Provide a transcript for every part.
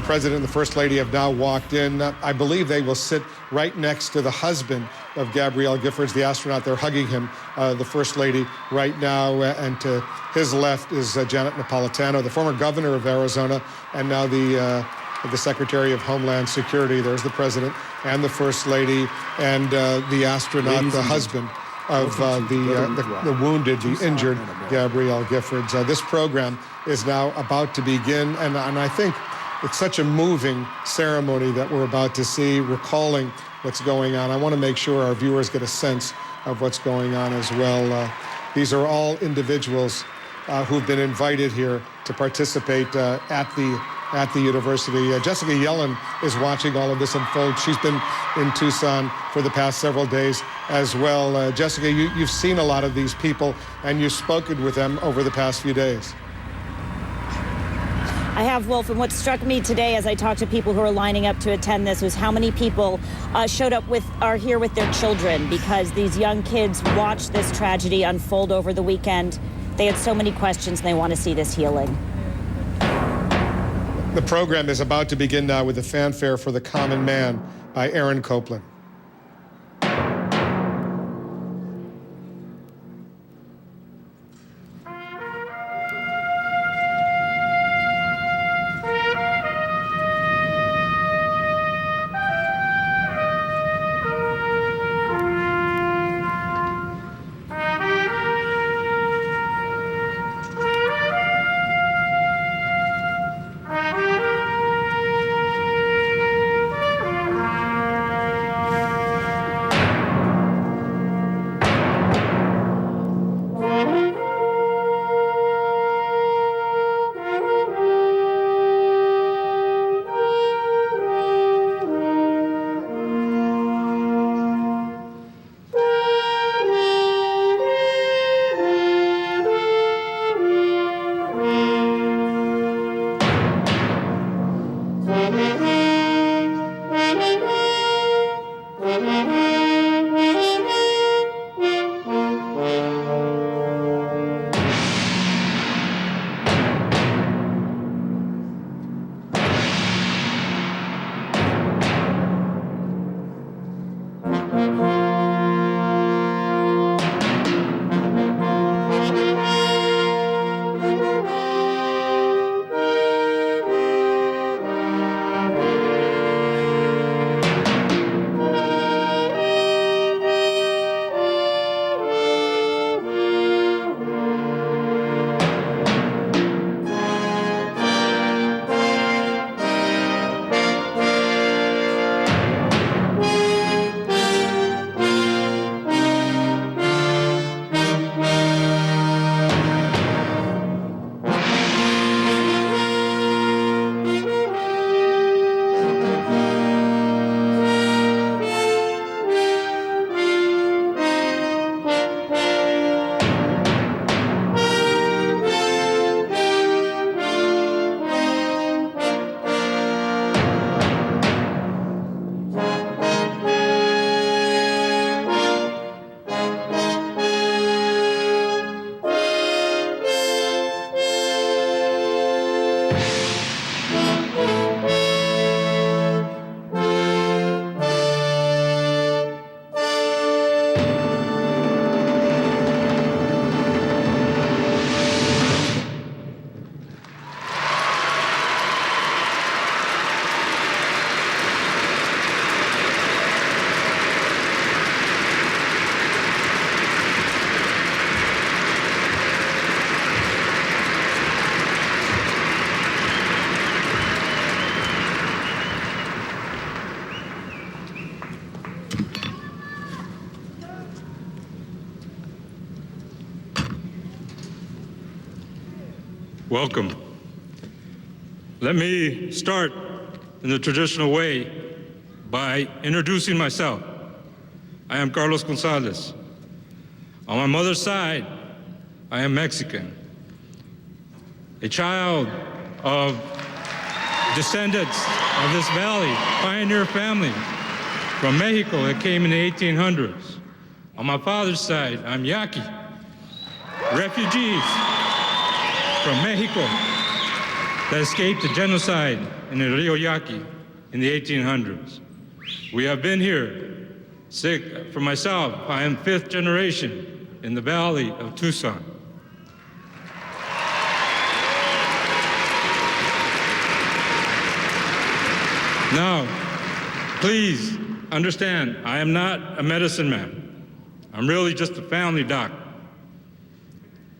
President and the First Lady have now walked in. I believe they will sit right next to the husband of Gabrielle Giffords, the astronaut. They're hugging him, the First Lady, right now. And to his left is Janet Napolitano, the former governor of Arizona, and now the Secretary of Homeland Security. There's the President and the First Lady and the astronaut, the husband of the wounded, the injured Gabrielle Giffords. This program is now about to begin, and I think it's such a moving ceremony that we're about to see, recalling what's going on. I want to make sure our viewers get a sense of what's going on as well. These are all individuals who've been invited here to participate at the university. Jessica Yellen is watching all of this unfold. She's been in Tucson for the past several days as well. Jessica, you've seen a lot of these people, and you've spoken with them over the past few days. I have, Wolf, and what struck me today as I talked to people who are lining up to attend this was how many people are here with their children, because these young kids watched this tragedy unfold over the weekend. They had so many questions, and they want to see this healing. The program is about to begin now with a fanfare for the Common Man by Aaron Copland. Welcome. Let me start in the traditional way by introducing myself. I am Carlos Gonzalez. On my mother's side, I am Mexican, a child of descendants of this valley, pioneer family from Mexico that came in the 1800s. On my father's side, I'm Yaqui, refugees from Mexico that escaped the genocide in the Rio Yaqui in the 1800s. We have been here. For myself, I am fifth generation in the valley of Tucson. Now, please understand, I am not a medicine man. I'm really just a family doc.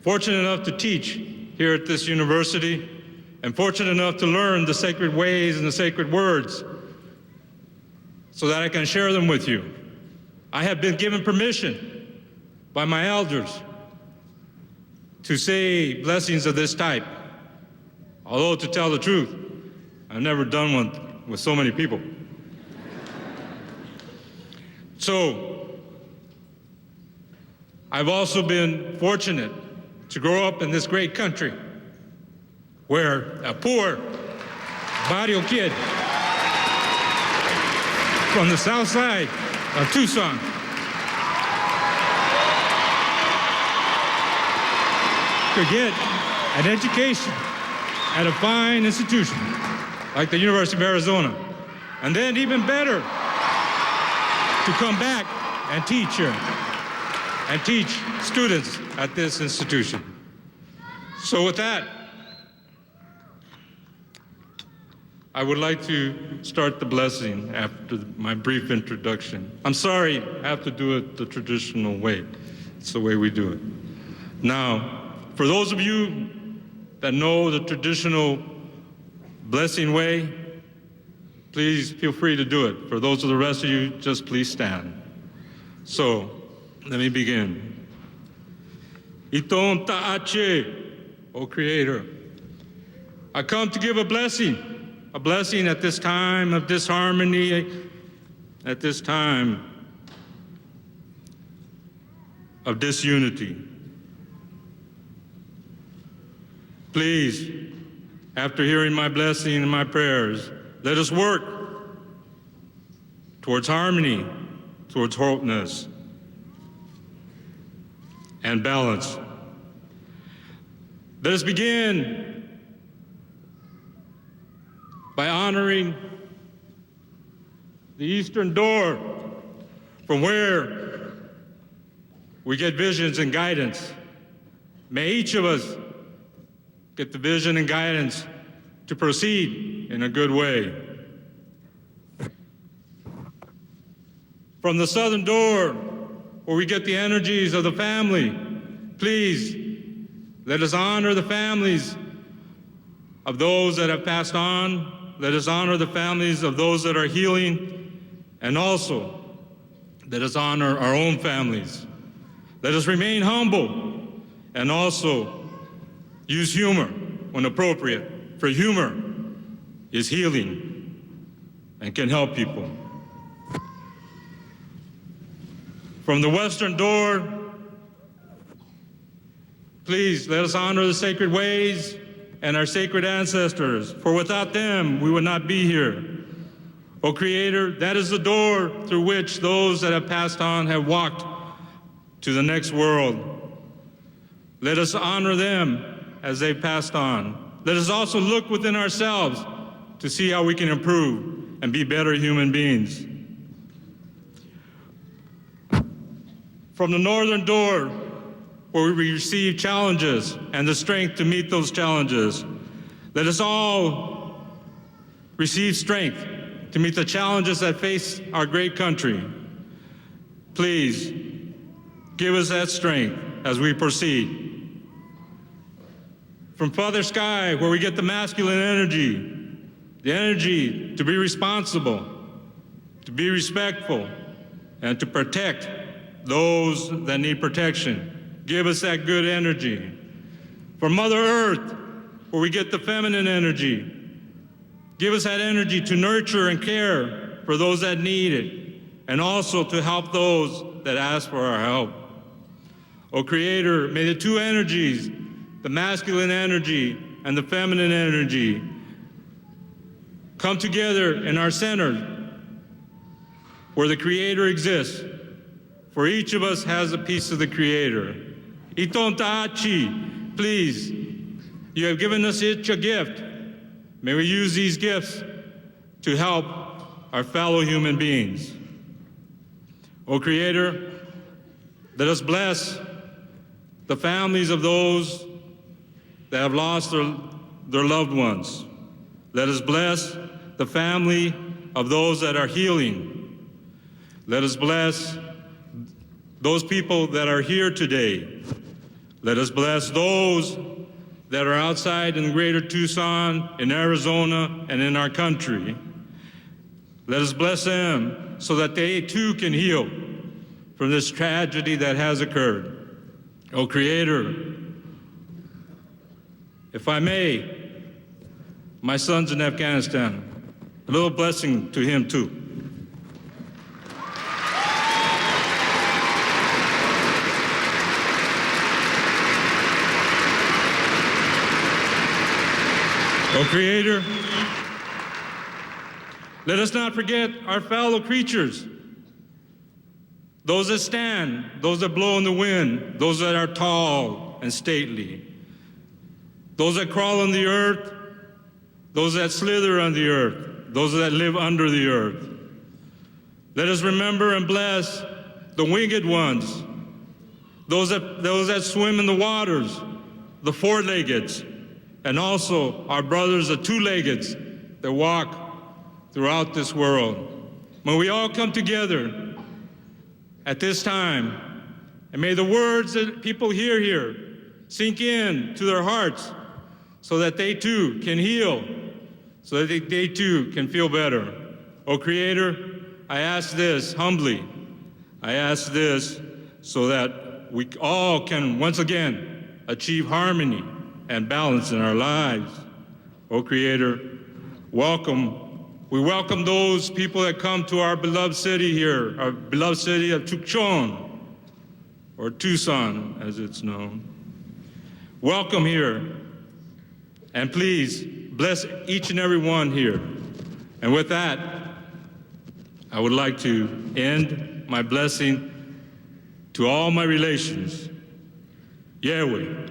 Fortunate enough to teach here at this university, and fortunate enough to learn the sacred ways and the sacred words so that I can share them with you. I have been given permission by my elders to say blessings of this type. Although, to tell the truth, I've never done one with so many people. So, I've also been fortunate to grow up in this great country where a poor barrio kid from the south side of Tucson could get an education at a fine institution like the University of Arizona, and then even better, to come back and teach here and teach students at this institution. So with that, I would like to start the blessing after my brief introduction. I'm sorry I have to do it the traditional way. It's the way we do it. Now, for those of you that know the traditional blessing way, please feel free to do it. For those of the rest of you, just please stand. So, let me begin. Iton ta'ache, O Creator. I come to give a blessing at this time of disharmony, at this time of disunity. Please, after hearing my blessing and my prayers, let us work towards harmony, towards wholeness, and balance. Let us begin by honoring the eastern door from where we get visions and guidance. May each of us get the vision and guidance to proceed in a good way. From the southern door, where we get the energies of the family, please let us honor the families of those that have passed on. Let us honor the families of those that are healing, and also let us honor our own families. Let us remain humble and also use humor when appropriate, for humor is healing and can help people. From the western door, please let us honor the sacred ways and our sacred ancestors, for without them, we would not be here. O Creator, that is the door through which those that have passed on have walked to the next world. Let us honor them as they passed on. Let us also look within ourselves to see how we can improve and be better human beings. From the northern door, where we receive challenges and the strength to meet those challenges, let us all receive strength to meet the challenges that face our great country. Please give us that strength as we proceed. From Father Sky, where we get the masculine energy, the energy to be responsible, to be respectful, and to protect those that need protection. Give us that good energy. From Mother Earth, where we get the feminine energy, give us that energy to nurture and care for those that need it, and also to help those that ask for our help. O Creator, may the two energies, the masculine energy and the feminine energy, come together in our center where the Creator exists. For each of us has a piece of the Creator. Iton ta'achi, please, you have given us each a gift, May we use these gifts to help our fellow human beings. O Creator, let us bless the families of those that have lost their loved ones. Let us bless the family of those that are healing. Let us bless those people that are here today. Let us bless those that are outside in greater Tucson, in Arizona, and in our country. Let us bless them so that they too can heal from this tragedy that has occurred. O Creator, if I may, my son's in Afghanistan, a little blessing to him too. O Creator, let us not forget our fellow creatures, those that stand, those that blow in the wind, those that are tall and stately, those that crawl on the earth, those that slither on the earth, those that live under the earth. Let us remember and bless the winged ones, those that swim in the waters, the four-leggeds, and also our brothers, the two-leggeds, that walk throughout this world. May we all come together at this time, and may the words that people hear here sink in to their hearts so that they too can heal, so that they too can feel better. O Creator, I ask this humbly. I ask this so that we all can once again achieve harmony and balance in our lives. O Creator, welcome. We welcome those people that come to our beloved city here, our beloved city of Tucson, or Tucson as it's known. Welcome here, and please bless each and every one here. And with that, I would like to end my blessing to all my relations. Yahweh.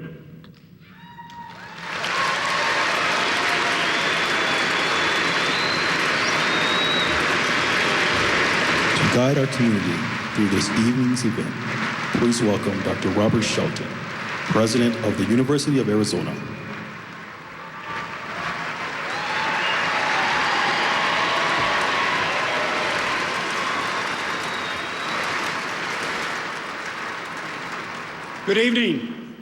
To guide our community through this evening's event, please welcome Dr. Robert Shelton, President of the University of Arizona. Good evening.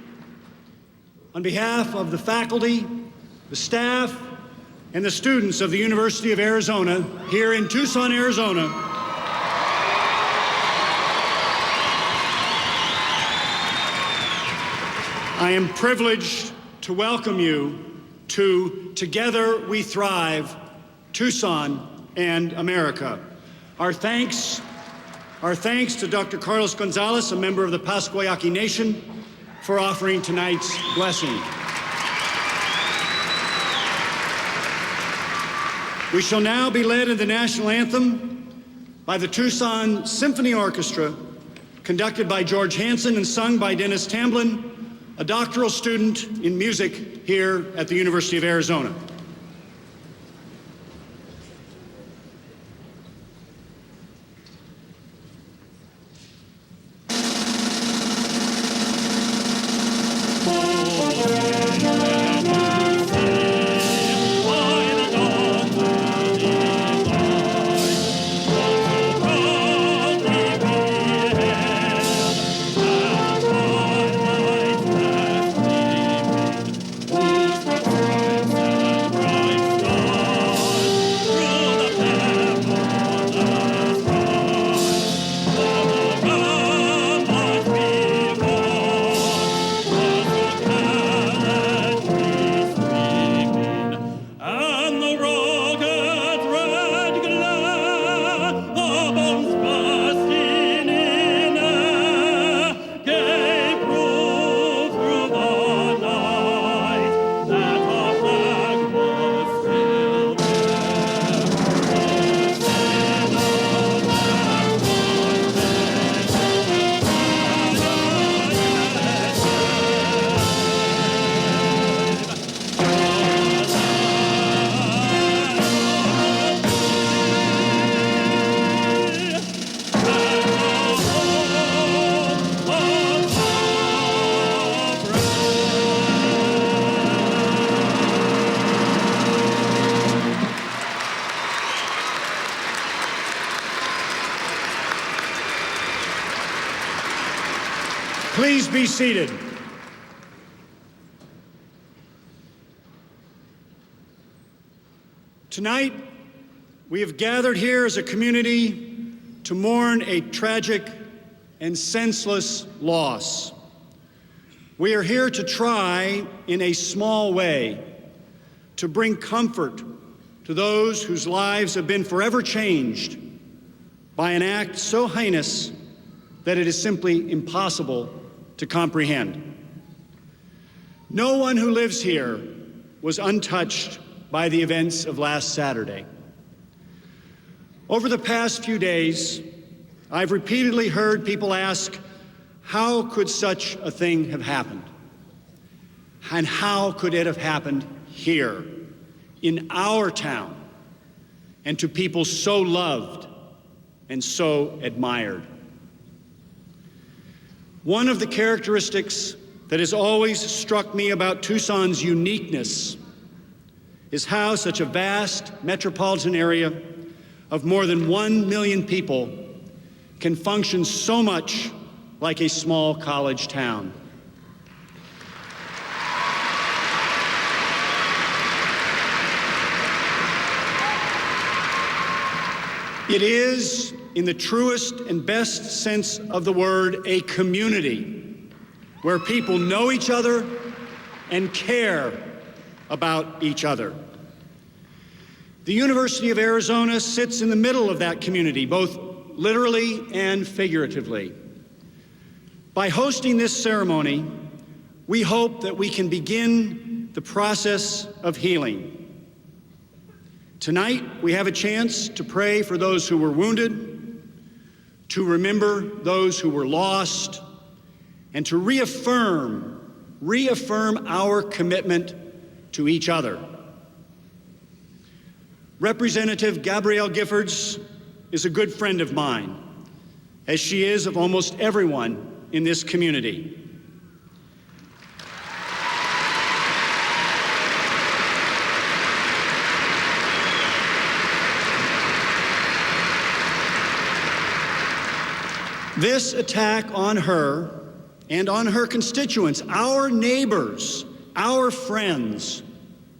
On behalf of the faculty, the staff, and the students of the University of Arizona here in Tucson, Arizona, I am privileged to welcome you to Together We Thrive, Tucson and America. Our thanks to Dr. Carlos Gonzalez, a member of the Pasquayaki Nation, for offering tonight's blessing. We shall now be led in the national anthem by the Tucson Symphony Orchestra, conducted by George Hansen and sung by Dennis Tamblin, a doctoral student in music here at the University of Arizona. Please be seated. Tonight, we have gathered here as a community to mourn a tragic and senseless loss. We are here to try, in a small way, to bring comfort to those whose lives have been forever changed by an act so heinous that it is simply impossible to comprehend. No one who lives here was untouched by the events of last Saturday. Over the past few days, I've repeatedly heard people ask, how could such a thing have happened? And how could it have happened here, in our town, and to people so loved and so admired? One of the characteristics that has always struck me about Tucson's uniqueness is how such a vast metropolitan area of more than 1 million people can function so much like a small college town. It is, in the truest and best sense of the word, a community where people know each other and care about each other. The University of Arizona sits in the middle of that community, both literally and figuratively. By hosting this ceremony, we hope that we can begin the process of healing. Tonight, we have a chance to pray for those who were wounded, to remember those who were lost, and to reaffirm our commitment to each other. Representative Gabrielle Giffords is a good friend of mine, as she is of almost everyone in this community. This attack on her and on her constituents, our neighbors, our friends,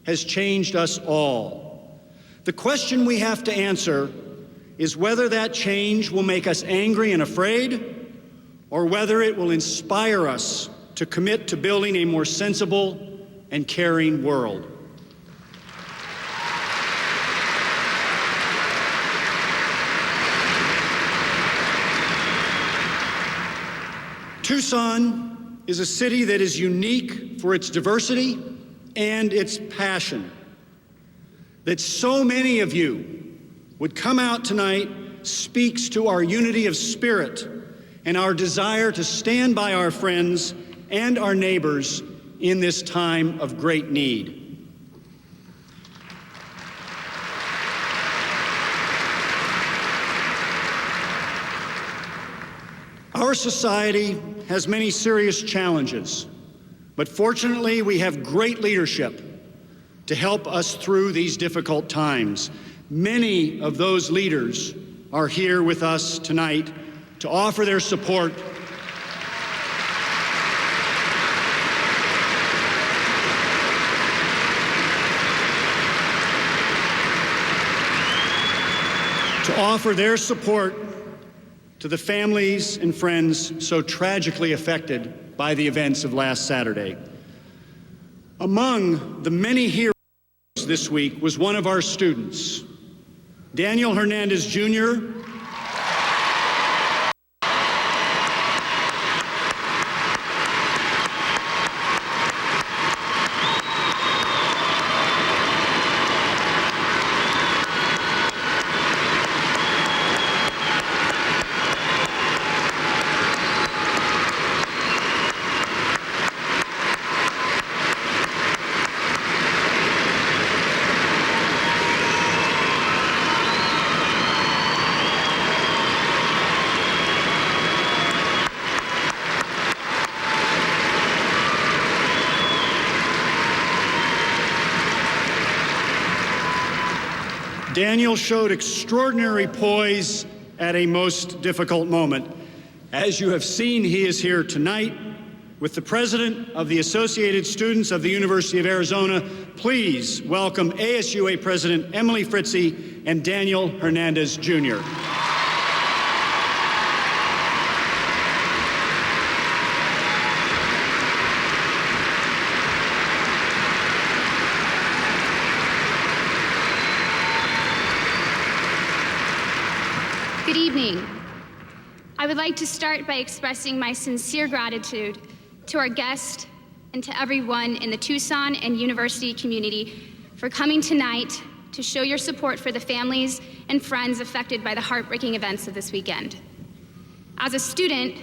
has changed us all. The question we have to answer is whether that change will make us angry and afraid, or whether it will inspire us to commit to building a more sensible and caring world. Tucson is a city that is unique for its diversity and its passion. That so many of you would come out tonight speaks to our unity of spirit and our desire to stand by our friends and our neighbors in this time of great need. Our society has many serious challenges, but fortunately we have great leadership to help us through these difficult times. Many of those leaders are here with us tonight to offer their support to the families and friends so tragically affected by the events of last Saturday. Among the many heroes this week was one of our students, Daniel Hernandez Jr. Daniel showed extraordinary poise at a most difficult moment. As you have seen, he is here tonight With the President of the Associated Students of the University of Arizona, please welcome ASUA President Emily Fritzy and Daniel Hernandez, Jr. Good evening. I would like to start by expressing my sincere gratitude to our guests and to everyone in the Tucson and university community for coming tonight to show your support for the families and friends affected by the heartbreaking events of this weekend. As a student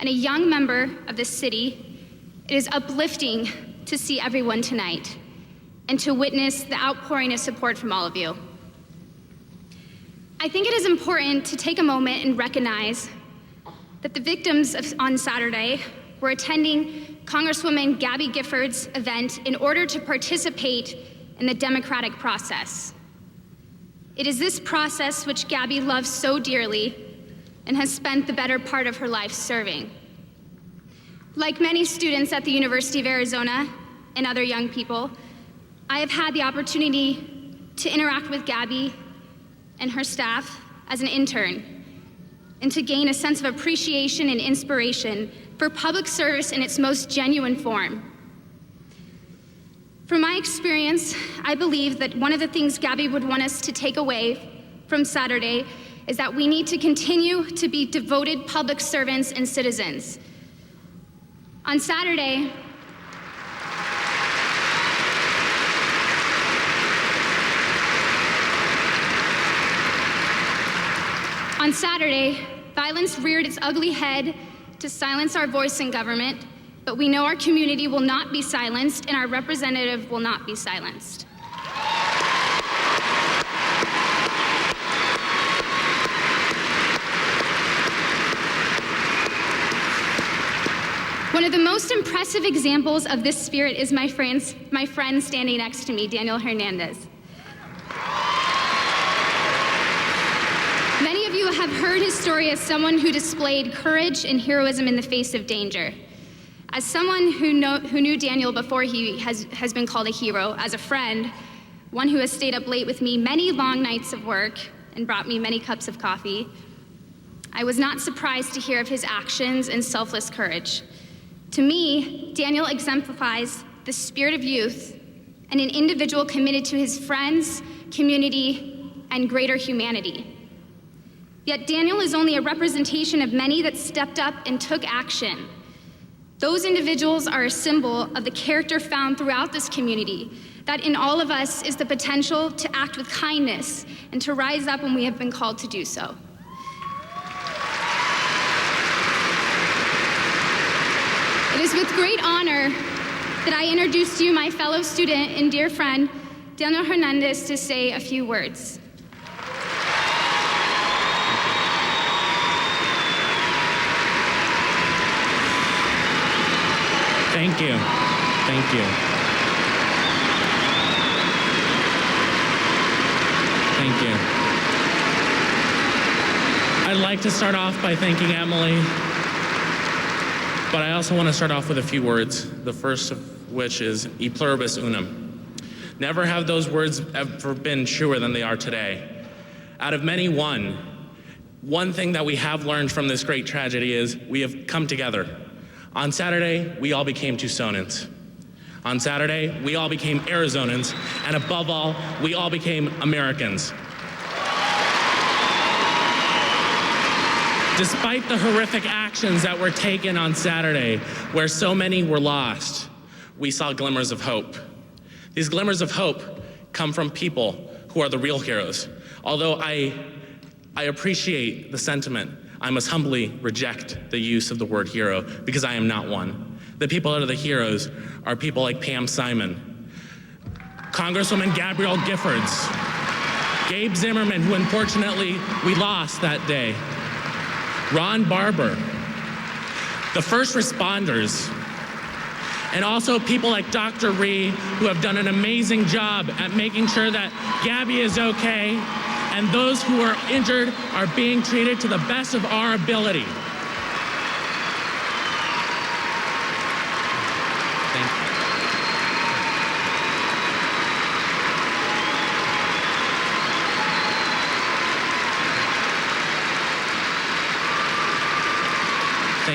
and a young member of this city, it is uplifting to see everyone tonight and to witness the outpouring of support from all of you. I think it is important to take a moment and recognize that the victims on Saturday were attending Congresswoman Gabby Gifford's event in order to participate in the democratic process. It is this process which Gabby loves so dearly and has spent the better part of her life serving. Like many students at the University of Arizona and other young people, I have had the opportunity to interact with Gabby and her staff as an intern, and to gain a sense of appreciation and inspiration for public service in its most genuine form. From my experience, I believe that one of the things Gabby would want us to take away from Saturday is that we need to continue to be devoted public servants and citizens. On Saturday, violence reared its ugly head to silence our voice in government, but we know our community will not be silenced and our representative will not be silenced. One of the most impressive examples of this spirit is my friend standing next to me, Daniel Hernandez. Many of you have heard his story as someone who displayed courage and heroism in the face of danger. As someone who knew Daniel before he has been called a hero, as a friend, one who has stayed up late with me many long nights of work and brought me many cups of coffee, I was not surprised to hear of his actions and selfless courage. To me, Daniel exemplifies the spirit of youth and an individual committed to his friends, community, and greater humanity. Yet Daniel is only a representation of many that stepped up and took action. Those individuals are a symbol of the character found throughout this community, that in all of us is the potential to act with kindness and to rise up when we have been called to do so. It is with great honor that I introduce to you my fellow student and dear friend, Daniel Hernandez, to say a few words. Thank you. Thank you. Thank you. I'd like to start off by thanking Emily, but I also want to start off with a few words, the first of which is e pluribus unum. Never have those words ever been truer than they are today. Out of many, one thing that we have learned from this great tragedy is we have come together. On Saturday, we all became Tucsonans. On Saturday, we all became Arizonans, and above all, we all became Americans. Despite the horrific actions that were taken on Saturday, where so many were lost, we saw glimmers of hope. These glimmers of hope come from people who are the real heroes. Although I appreciate the sentiment, I must humbly reject the use of the word hero because I am not one. The people that are the heroes are people like Pam Simon, Congresswoman Gabrielle Giffords, Gabe Zimmerman, who unfortunately we lost that day, Ron Barber, the first responders, and also people like Dr. Ree, who have done an amazing job at making sure that Gabby is okay, and those who are injured are being treated to the best of our ability.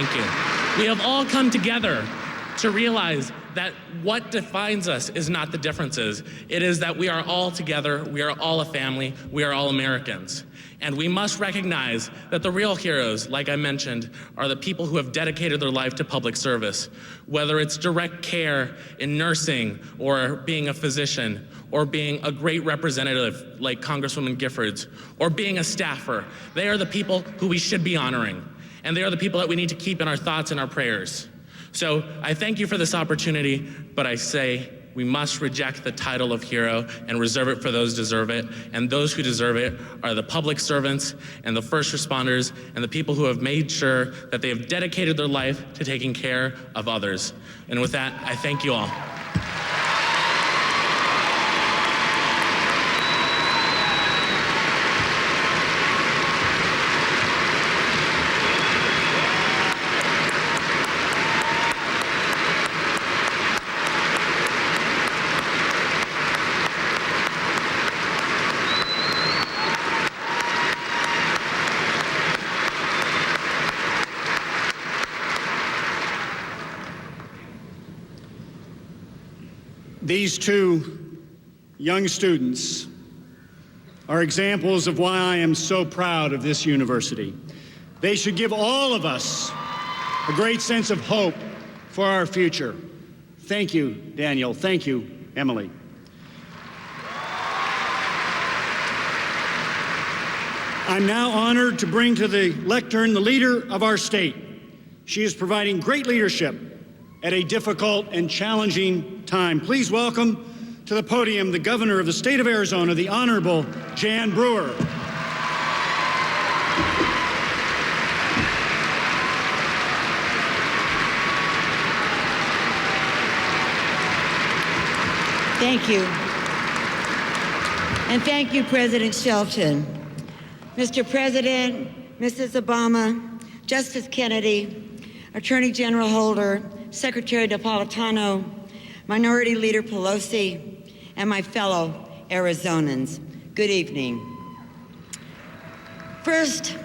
thank you. We have all come together to realize that what defines us is not the differences. It is that we are all together, we are all a family, we are all Americans. And we must recognize that the real heroes, like I mentioned, are the people who have dedicated their life to public service, whether it's direct care in nursing or being a physician or being a great representative like Congresswoman Giffords or being a staffer. They are the people who we should be honoring. And they are the people that we need to keep in our thoughts and our prayers. So I thank you for this opportunity, but I say we must reject the title of hero and reserve it for those who deserve it. And those who deserve it are the public servants and the first responders and the people who have made sure that they have dedicated their life to taking care of others. And with that, I thank you all. These two young students are examples of why I am so proud of this university. They should give all of us a great sense of hope for our future. Thank you, Daniel. Thank you, Emily. I'm now honored to bring to the lectern the leader of our state. She is providing great leadership at a difficult and challenging time. Please welcome to the podium the governor of the state of Arizona, the Honorable Jan Brewer. Thank you. And thank you, President Shelton. Mr. President, Mrs. Obama, Justice Kennedy, Attorney General Holder, Secretary Napolitano, Minority Leader Pelosi, and my fellow Arizonans, good evening. First,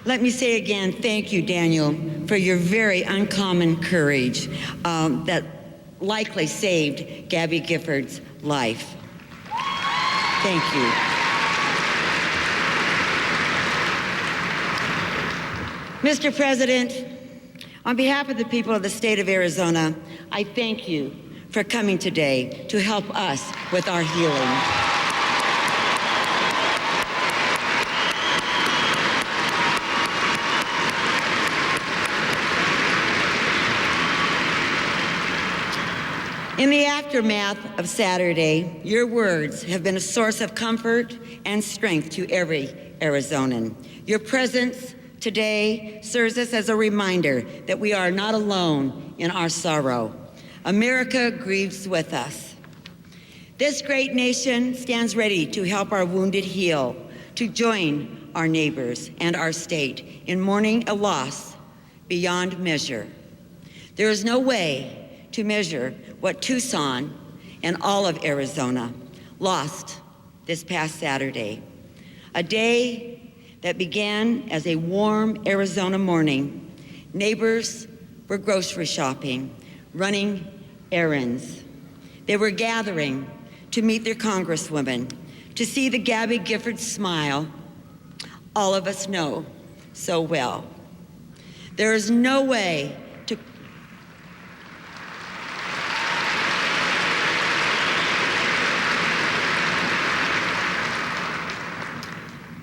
let me say again, thank you, Daniel, for your very uncommon courage that likely saved Gabby Gifford's life. Thank you. Mr. President, on behalf of the people of the state of Arizona, I thank you for coming today to help us with our healing. In the aftermath of Saturday, your words have been a source of comfort and strength to every Arizonan. Your presence today serves us as a reminder that we are not alone in our sorrow. America grieves with us. This great nation stands ready to help our wounded heal, to join our neighbors and our state in mourning a loss beyond measure. There is no way to measure what Tucson and all of Arizona lost this past Saturday, a day that began as a warm Arizona morning. Neighbors were grocery shopping, running errands. They were gathering to meet their congresswoman, to see the Gabby Gifford smile all of us know so well. There is no way to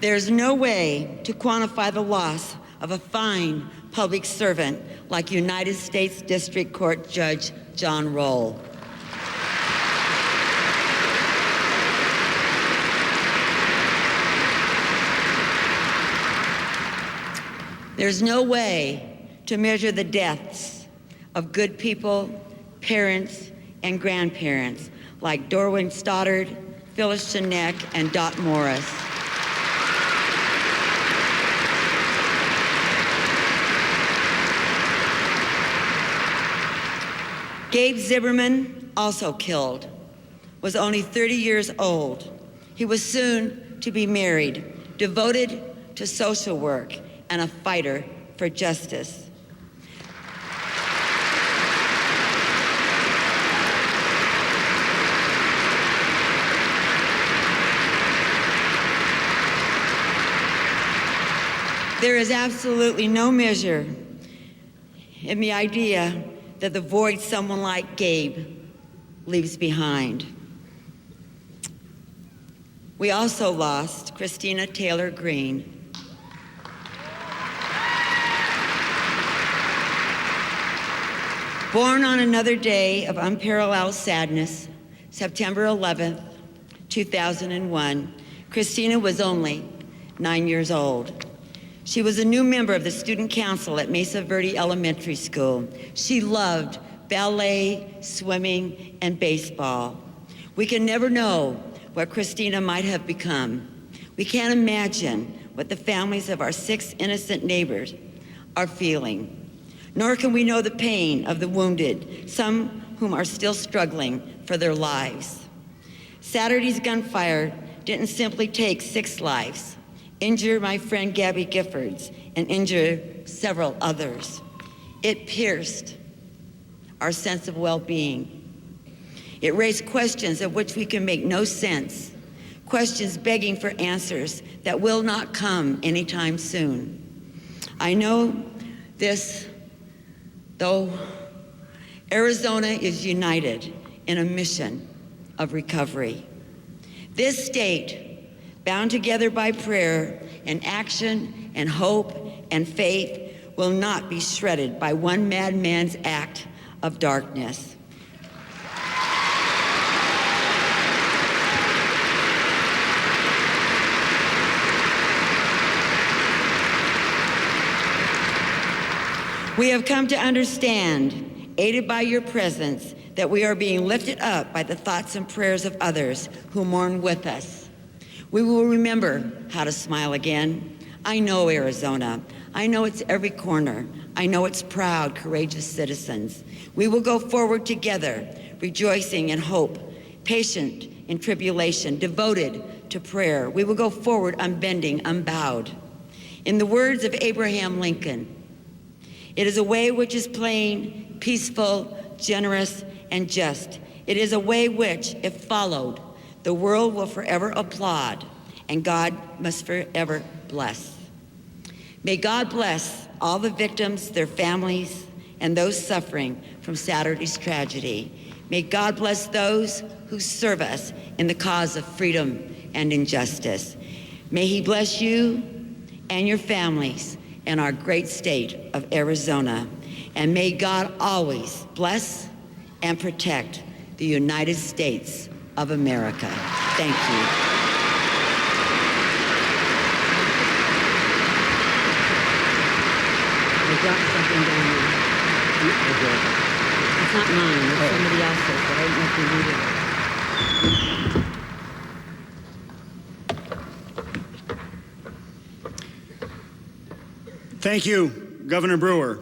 There's no way to quantify the loss of a fine public servant like United States District Court Judge John Roll. There's no way to measure the deaths of good people, parents, and grandparents like Dorwin Stoddard, Phyllis Shinek, and Dot Morris. Gabe Zimmerman, also killed, was only 30 years old. He was soon to be married, devoted to social work, and a fighter for justice. There is absolutely no measure in the idea that the void someone like Gabe leaves behind. We also lost Christina Taylor Green. Born on another day of unparalleled sadness, September 11th, 2001, Christina was only 9 years old. She was a new member of the student council at Mesa Verde Elementary School. She loved ballet, swimming, and baseball. We can never know what Christina might have become. We can't imagine what the families of our 6 innocent neighbors are feeling. Nor can we know the pain of the wounded, some whom are still struggling for their lives. Saturday's gunfire didn't simply take 6 lives, injure my friend Gabby Giffords, and injure several others. It pierced our sense of well-being. It raised questions of which we can make no sense, questions begging for answers that will not come anytime soon. I know this, though Arizona is united in a mission of recovery. This state, bound together by prayer and action and hope and faith, will not be shredded by one madman's act of darkness. We have come to understand, aided by your presence, that we are being lifted up by the thoughts and prayers of others who mourn with us. We will remember how to smile again. I know Arizona. I know its every corner. I know its proud, courageous citizens. We will go forward together, rejoicing in hope, patient in tribulation, devoted to prayer. We will go forward unbending, unbowed. In the words of Abraham Lincoln, it is a way which is plain, peaceful, generous, and just. It is a way which, if followed, the world will forever applaud, and God must forever bless. May God bless all the victims, their families, and those suffering from Saturday's tragedy. May God bless those who serve us in the cause of freedom and injustice. May He bless you and your families in our great state of Arizona. And may God always bless and protect the United States of America. Thank you. I dropped something down there. It's not mine, it's somebody else's, but I don't know if you read it. Thank you, Governor Brewer.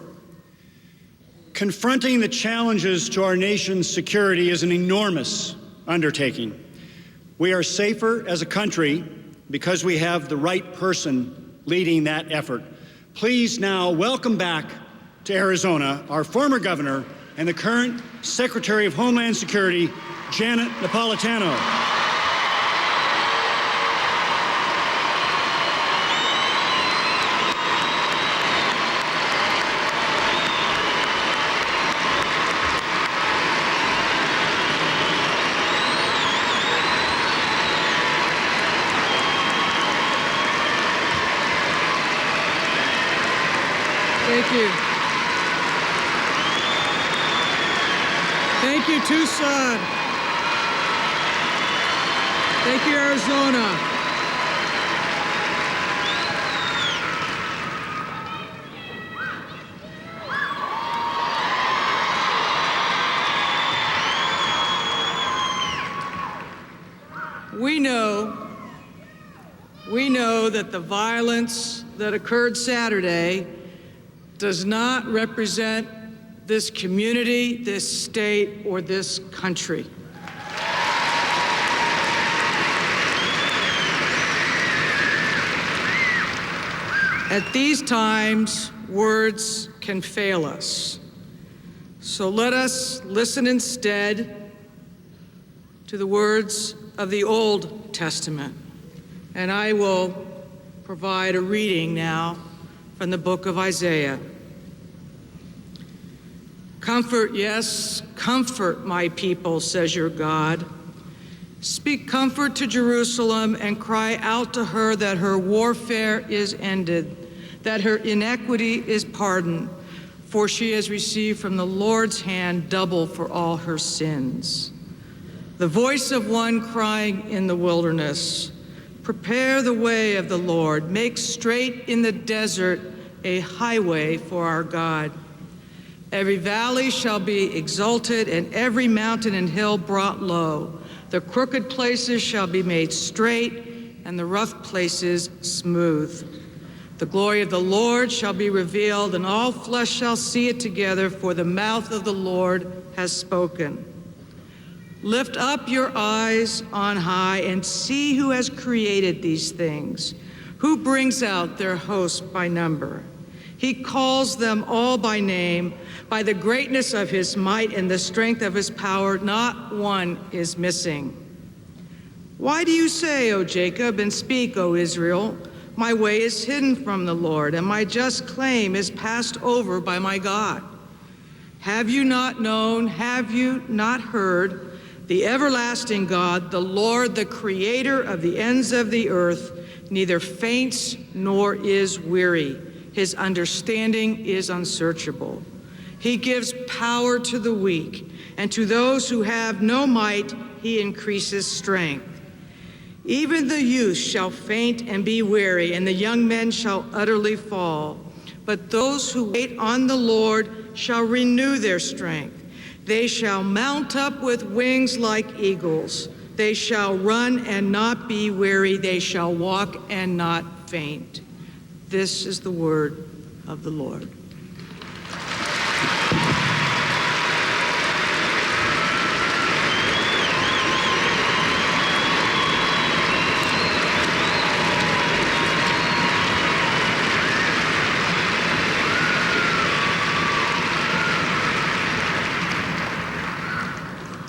Confronting the challenges to our nation's security is an enormous undertaking. We are safer as a country because we have the right person leading that effort. Please now welcome back to Arizona our former governor and the current Secretary of Homeland Security, Janet Napolitano. Thank you. Thank you, Tucson. Thank you, Arizona. We know that the violence that occurred Saturday does not represent this community, this state, or this country. At these times, words can fail us. So let us listen instead to the words of the Old Testament. And I will provide a reading now from the book of Isaiah. Comfort, yes, comfort my people, says your God. Speak comfort to Jerusalem and cry out to her that her warfare is ended, that her iniquity is pardoned, for she has received from the Lord's hand double for all her sins. The voice of one crying in the wilderness, prepare the way of the Lord, make straight in the desert a highway for our God. Every valley shall be exalted, and every mountain and hill brought low. The crooked places shall be made straight, and the rough places smooth. The glory of the Lord shall be revealed, and all flesh shall see it together, for the mouth of the Lord has spoken. Lift up your eyes on high and see who has created these things, who brings out their hosts by number. He calls them all by name. By the greatness of his might and the strength of his power, not one is missing. Why do you say, O Jacob, and speak, O Israel, my way is hidden from the Lord, and my just claim is passed over by my God? Have you not known, have you not heard? The everlasting God, the Lord, the creator of the ends of the earth, neither faints nor is weary. His understanding is unsearchable. He gives power to the weak, and to those who have no might, he increases strength. Even the youth shall faint and be weary, and the young men shall utterly fall. But those who wait on the Lord shall renew their strength. They shall mount up with wings like eagles. They shall run and not be weary. They shall walk and not faint. This is the word of the Lord.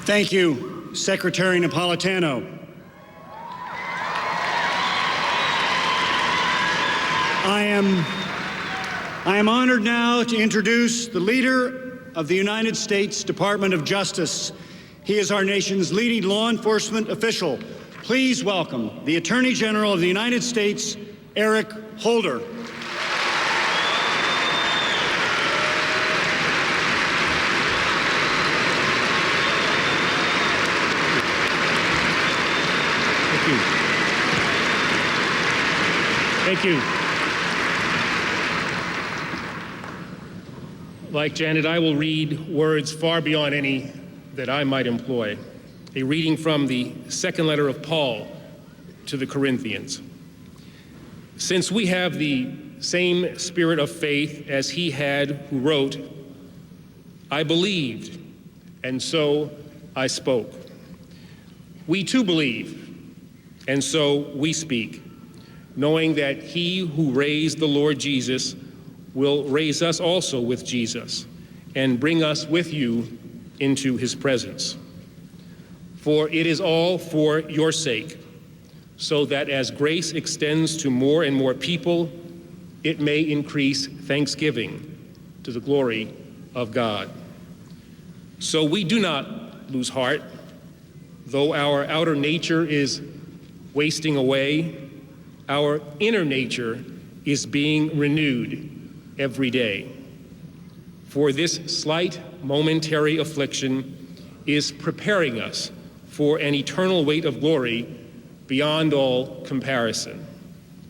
Thank you, Secretary Napolitano. I am honored now to introduce the leader of the United States Department of Justice. He is our nation's leading law enforcement official. Please welcome the Attorney General of the United States, Eric Holder. Thank you. Like Janet, I will read words far beyond any that I might employ. A reading from the second letter of Paul to the Corinthians. Since we have the same spirit of faith as he had who wrote, I believed, and so I spoke. We too believe, and so we speak, knowing that he who raised the Lord Jesus will raise us also with Jesus and bring us with you into his presence. For it is all for your sake, so that as grace extends to more and more people, it may increase thanksgiving to the glory of God. So we do not lose heart, though our outer nature is wasting away. Our inner nature is being renewed every day. For this slight momentary affliction is preparing us for an eternal weight of glory beyond all comparison,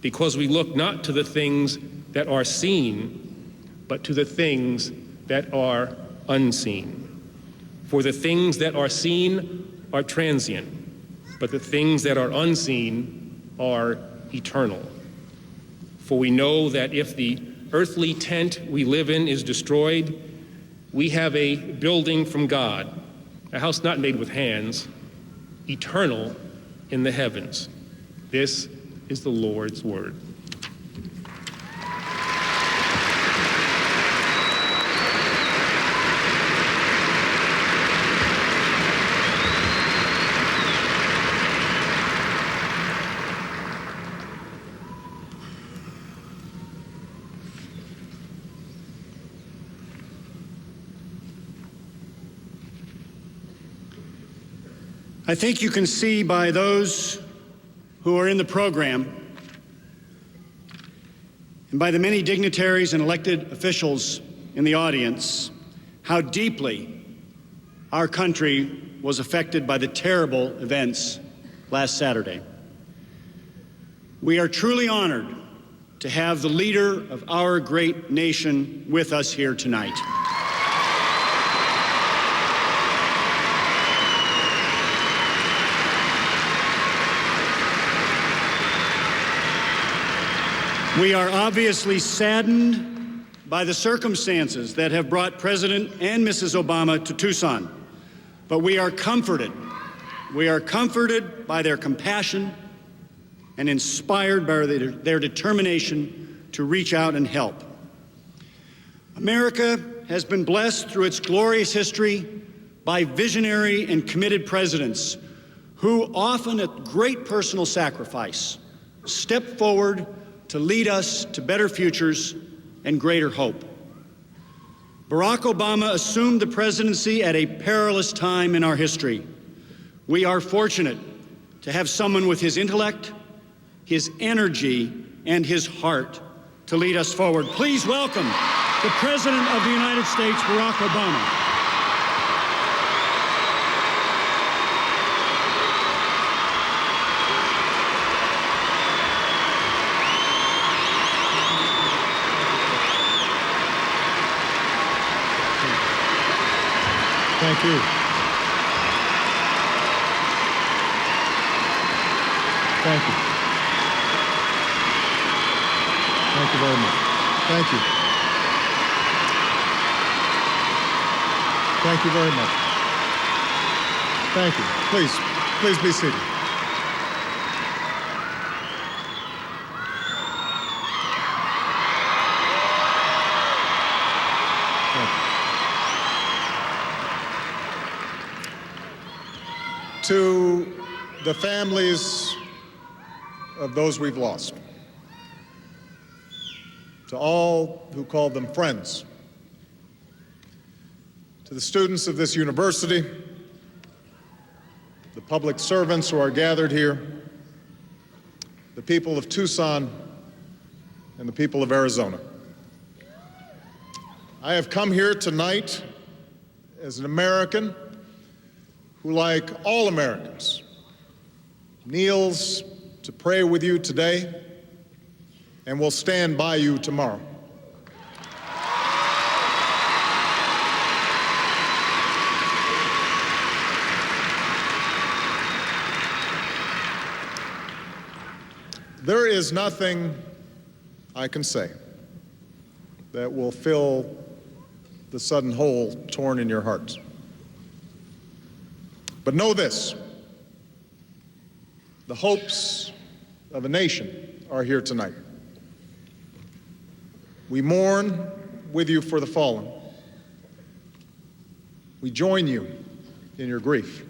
because we look not to the things that are seen, but to the things that are unseen. For the things that are seen are transient, but the things that are unseen are eternal. For we know that if the earthly tent we live in is destroyed, we have a building from God, a house not made with hands, eternal in the heavens. This is the Lord's word. I think you can see by those who are in the program and by the many dignitaries and elected officials in the audience how deeply our country was affected by the terrible events last Saturday. We are truly honored to have the leader of our great nation with us here tonight. We are obviously saddened by the circumstances that have brought President and Mrs. Obama to Tucson, but we are comforted. We are comforted by their compassion and inspired by their determination to reach out and help. America has been blessed through its glorious history by visionary and committed presidents who, often at great personal sacrifice, step forward to lead us to better futures and greater hope. Barack Obama assumed the presidency at a perilous time in our history. We are fortunate to have someone with his intellect, his energy, and his heart to lead us forward. Please welcome the President of the United States, Barack Obama. Thank you. Thank you. Thank you very much. Thank you. Thank you very much. Thank you. Please be seated. Thank you. To the families of those we've lost, to all who called them friends, to the students of this university, the public servants who are gathered here, the people of Tucson, and the people of Arizona. I have come here tonight as an American who, like all Americans, kneels to pray with you today and will stand by you tomorrow. There is nothing I can say that will fill the sudden hole torn in your hearts. But know this, the hopes of a nation are here tonight. We mourn with you for the fallen. We join you in your grief.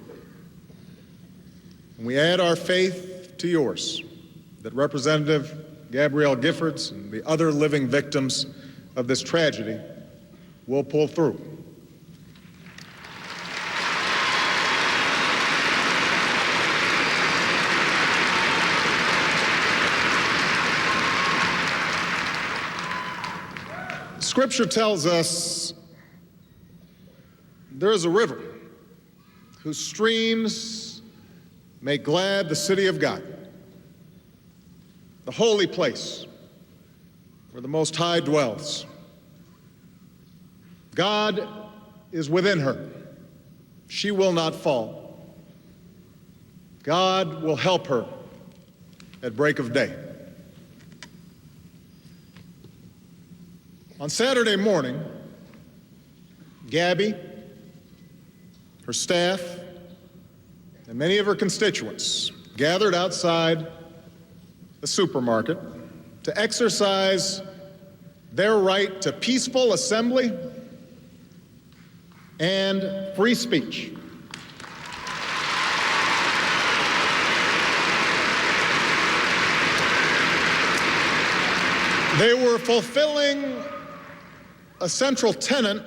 And we add our faith to yours that Representative Gabrielle Giffords and the other living victims of this tragedy will pull through. Scripture tells us there is a river whose streams make glad the city of God, the holy place where the Most High dwells. God is within her. She will not fall. God will help her at break of day. On Saturday morning, Gabby, her staff, and many of her constituents gathered outside the supermarket to exercise their right to peaceful assembly and free speech. They were fulfilling a central tenet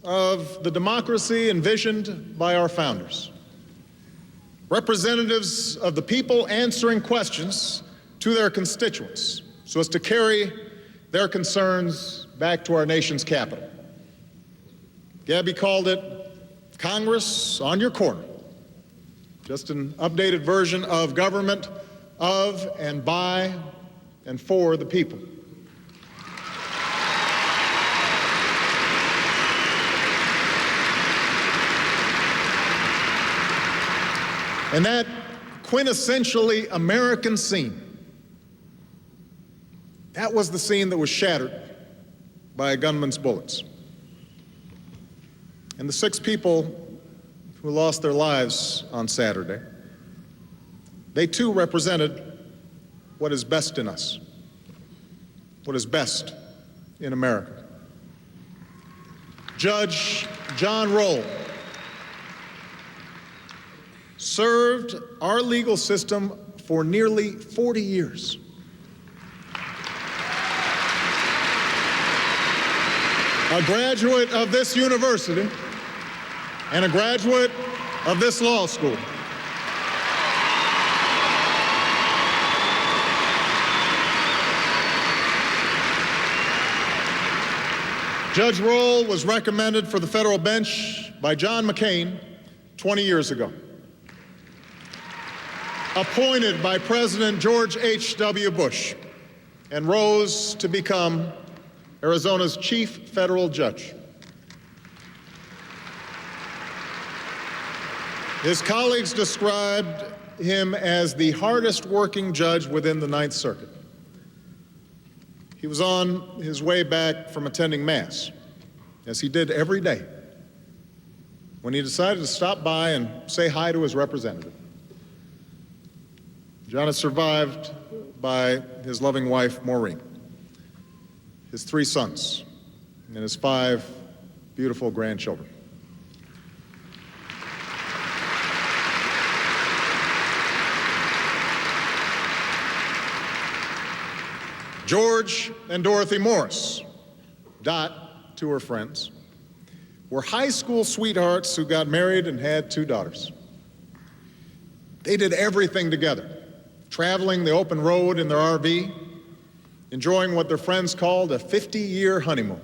of the democracy envisioned by our founders. Representatives of the people answering questions to their constituents so as to carry their concerns back to our nation's capital. Gabby called it Congress on your corner, just an updated version of government of and by and for the people. And that quintessentially American scene, that was the scene that was shattered by a gunman's bullets. And the 6 people who lost their lives on Saturday, they too represented what is best in us, what is best in America. Judge John Roll served our legal system for nearly 40 years. A graduate of this university and a graduate of this law school. Judge Roll was recommended for the federal bench by John McCain 20 years ago. Appointed by President George H.W. Bush, and rose to become Arizona's chief federal judge. His colleagues described him as the hardest working judge within the Ninth Circuit. He was on his way back from attending Mass, as he did every day, when he decided to stop by and say hi to his representative. John is survived by his loving wife, Maureen, his 3 sons, and his 5 beautiful grandchildren. George and Dorothy Morris, Dot to her friends, were high school sweethearts who got married and had 2 daughters. They did everything together, traveling the open road in their RV, enjoying what their friends called a 50-year honeymoon.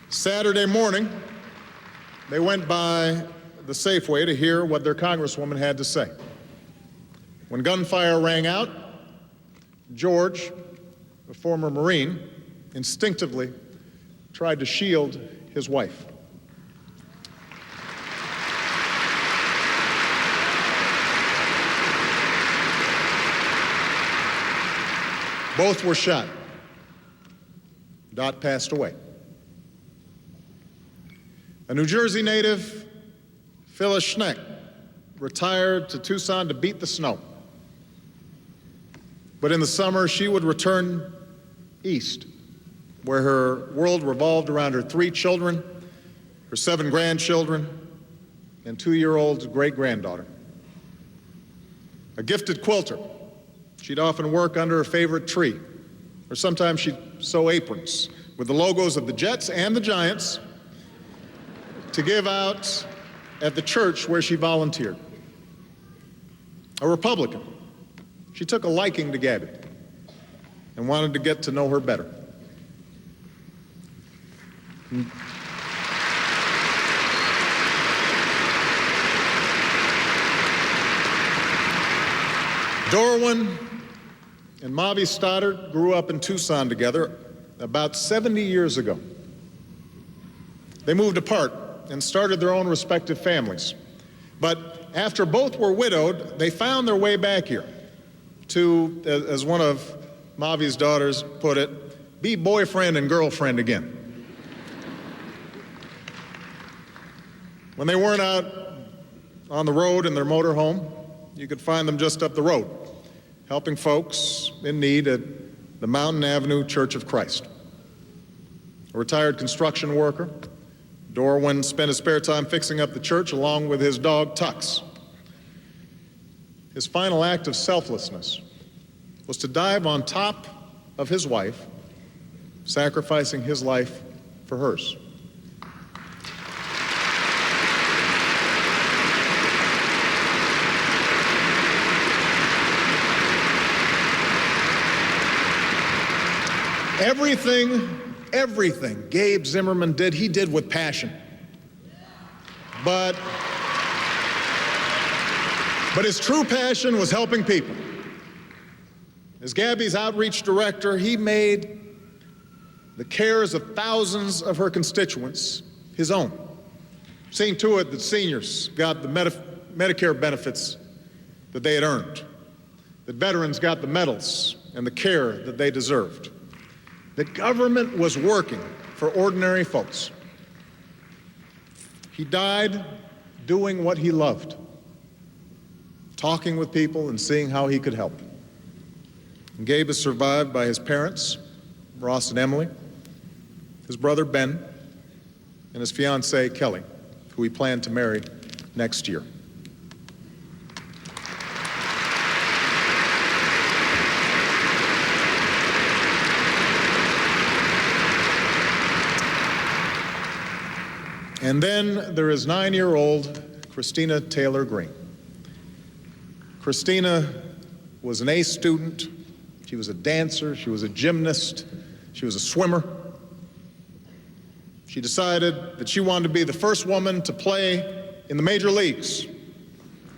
Saturday morning, they went by the Safeway to hear what their congresswoman had to say. When gunfire rang out, George, a former Marine, instinctively tried to shield his wife. Both were shot. Dot passed away. A New Jersey native, Phyllis Schneck, retired to Tucson to beat the snow. But in the summer, she would return east, where her world revolved around her 3 children, her 7 grandchildren, and 2-year-old great-granddaughter. A gifted quilter, she'd often work under her favorite tree, or sometimes she'd sew aprons with the logos of the Jets and the Giants to give out at the church where she volunteered. A Republican, she took a liking to Gabby and wanted to get to know her better. Dorwin and Mavi Stoddard grew up in Tucson together about 70 years ago. They moved apart and started their own respective families. But after both were widowed, they found their way back here to, as one of Mavi's daughters put it, be boyfriend and girlfriend again. When they weren't out on the road in their motorhome, you could find them just up the road, helping folks in need at the Mountain Avenue Church of Christ. A retired construction worker, Dorwin spent his spare time fixing up the church along with his dog, Tux. His final act of selflessness was to dive on top of his wife, sacrificing his life for hers. Everything Gabe Zimmerman did, he did with passion. But his true passion was helping people. As Gabby's outreach director, he made the cares of thousands of her constituents his own, seeing to it that seniors got the Medicare benefits that they had earned, that veterans got the medals and the care that they deserved, that government was working for ordinary folks. He died doing what he loved, talking with people and seeing how he could help. And Gabe is survived by his parents, Ross and Emily, his brother Ben, and his fiancée Kelly, who he planned to marry next year. And then there is 9-year-old Christina Taylor Green. Christina was an A student. She was a dancer. She was a gymnast. She was a swimmer. She decided that she wanted to be the first woman to play in the major leagues.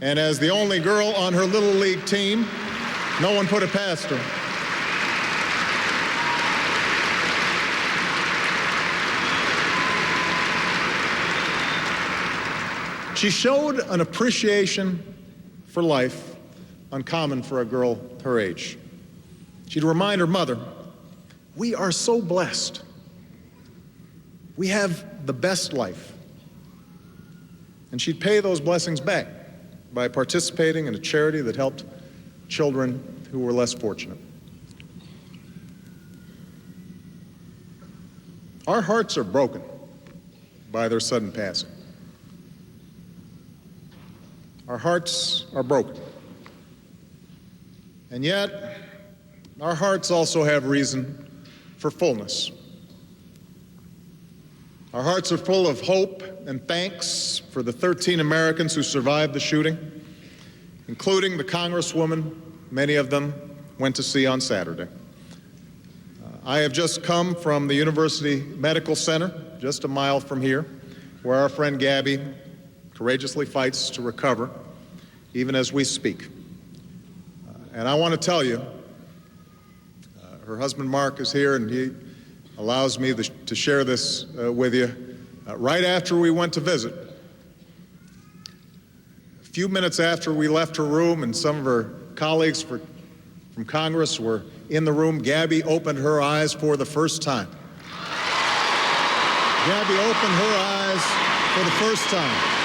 And as the only girl on her little league team, no one put it past her. She showed an appreciation for life uncommon for a girl her age. She'd remind her mother, "We are so blessed. We have the best life." And she'd pay those blessings back by participating in a charity that helped children who were less fortunate. Our hearts are broken by their sudden passing. Our hearts are broken. And yet, our hearts also have reason for fullness. Our hearts are full of hope and thanks for the 13 Americans who survived the shooting, including the Congresswoman many of them went to see on Saturday. I have just come from the University Medical Center, just a mile from here, where our friend Gabby courageously fights to recover, even as we speak. And I want to tell you, her husband Mark is here, and he allows me to share this with you. Right after we went to visit, a few minutes after we left her room and some of her colleagues from Congress were in the room, Gabby opened her eyes for the first time. Gabby opened her eyes for the first time.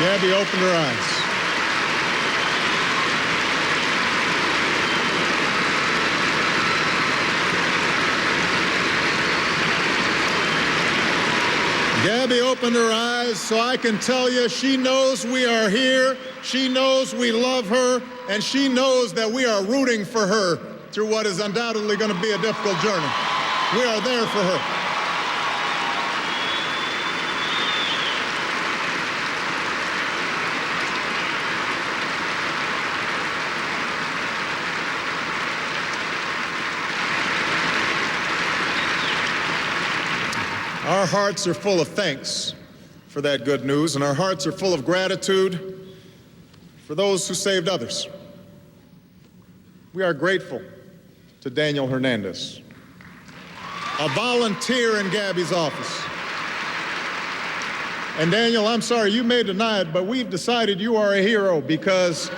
Gabby opened her eyes. Gabby opened her eyes so I can tell you she knows we are here, she knows we love her, and she knows that we are rooting for her through what is undoubtedly going to be a difficult journey. We are there for her. Our hearts are full of thanks for that good news, and our hearts are full of gratitude for those who saved others. We are grateful to Daniel Hernandez, a volunteer in Gabby's office. And Daniel, I'm sorry, you may deny it, but we've decided you are a hero because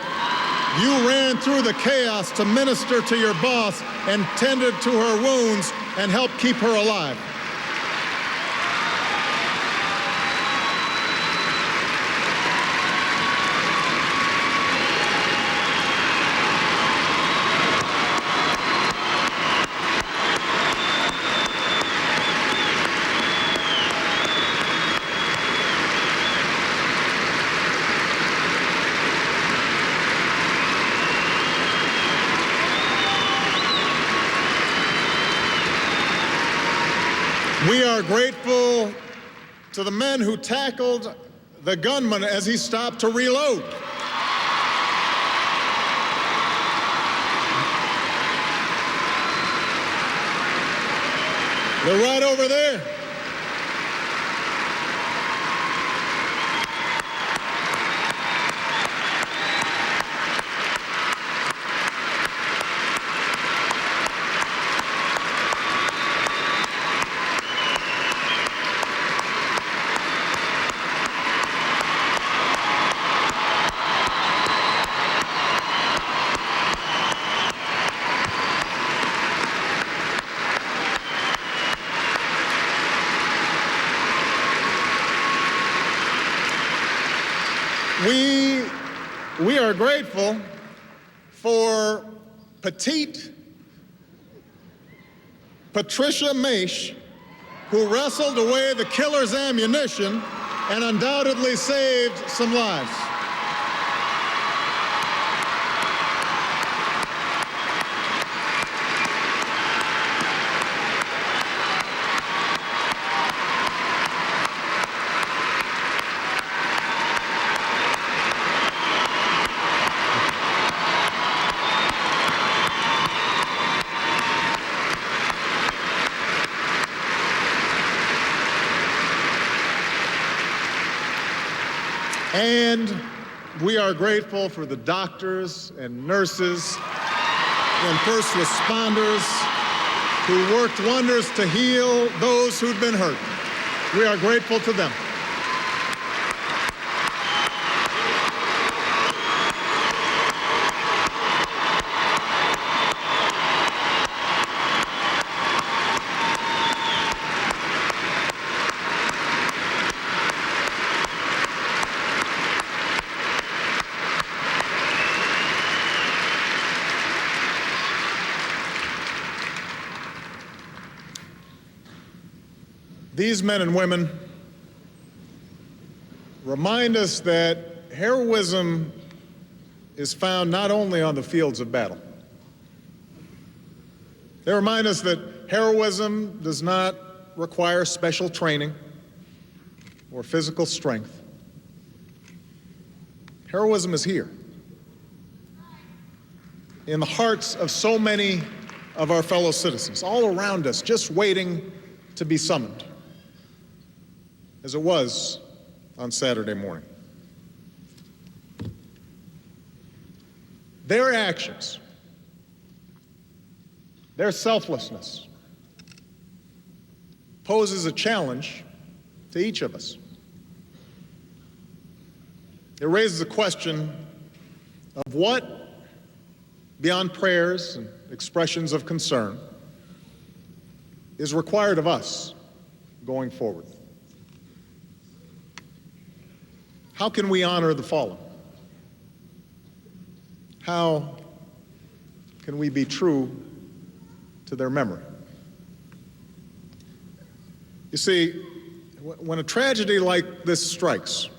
you ran through the chaos to minister to your boss and tended to her wounds and helped keep her alive. We are grateful to the men who tackled the gunman as he stopped to reload. They're right over there. We are grateful for petite Patricia Maish, who wrestled away the killer's ammunition and undoubtedly saved some lives. And we are grateful for the doctors and nurses and first responders who worked wonders to heal those who'd been hurt. We are grateful to them. These men and women remind us that heroism is found not only on the fields of battle. They remind us that heroism does not require special training or physical strength. Heroism is here, in the hearts of so many of our fellow citizens, all around us, just waiting to be summoned, as it was on Saturday morning. Their actions, their selflessness, poses a challenge to each of us. It raises a question of what, beyond prayers and expressions of concern, is required of us going forward. How can we honor the fallen? How can we be true to their memory? You see, when a tragedy like this strikes,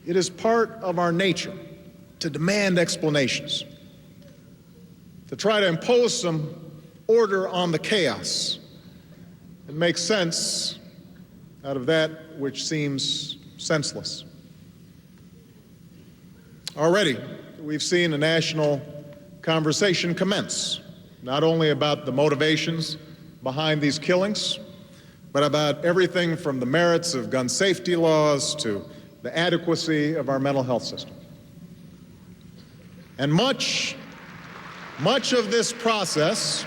it is part of our nature to demand explanations, to try to impose some order on the chaos and make sense out of that which seems senseless. Already, we've seen a national conversation commence, not only about the motivations behind these killings, but about everything from the merits of gun safety laws to the adequacy of our mental health system. And much of this process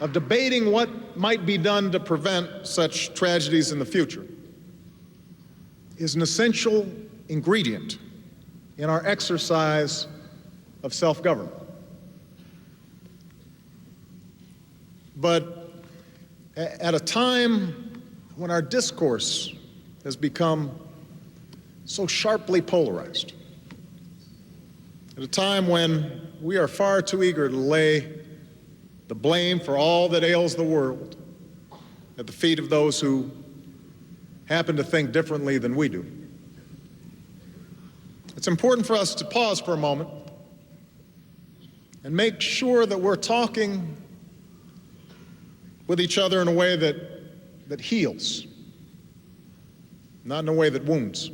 of debating what might be done to prevent such tragedies in the future is an essential ingredient in our exercise of self-government. But at a time when our discourse has become so sharply polarized, at a time when we are far too eager to lay the blame for all that ails the world at the feet of those who happen to think differently than we do, it's important for us to pause for a moment and make sure that we're talking with each other in a way that heals, not in a way that wounds.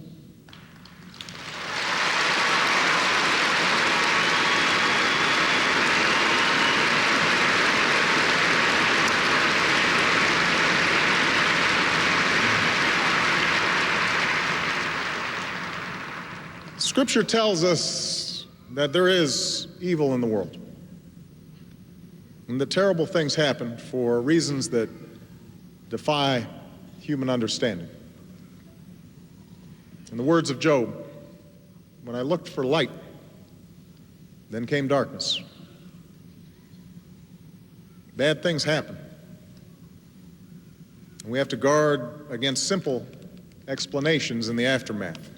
Scripture tells us that there is evil in the world, and that terrible things happen for reasons that defy human understanding. In the words of Job, when I looked for light, then came darkness. Bad things happen, and we have to guard against simple explanations in the aftermath.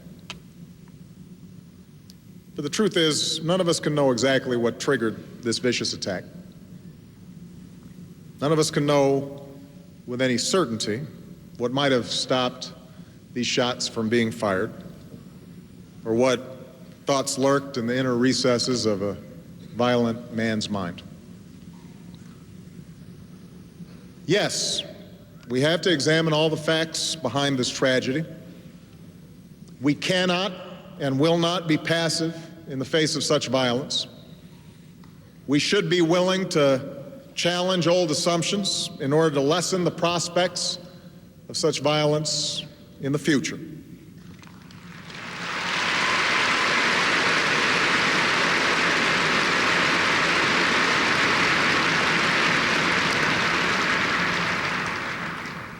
But the truth is, none of us can know exactly what triggered this vicious attack. None of us can know with any certainty what might have stopped these shots from being fired, or what thoughts lurked in the inner recesses of a violent man's mind. Yes, we have to examine all the facts behind this tragedy. We cannot and will not be passive in the face of such violence. We should be willing to challenge old assumptions in order to lessen the prospects of such violence in the future.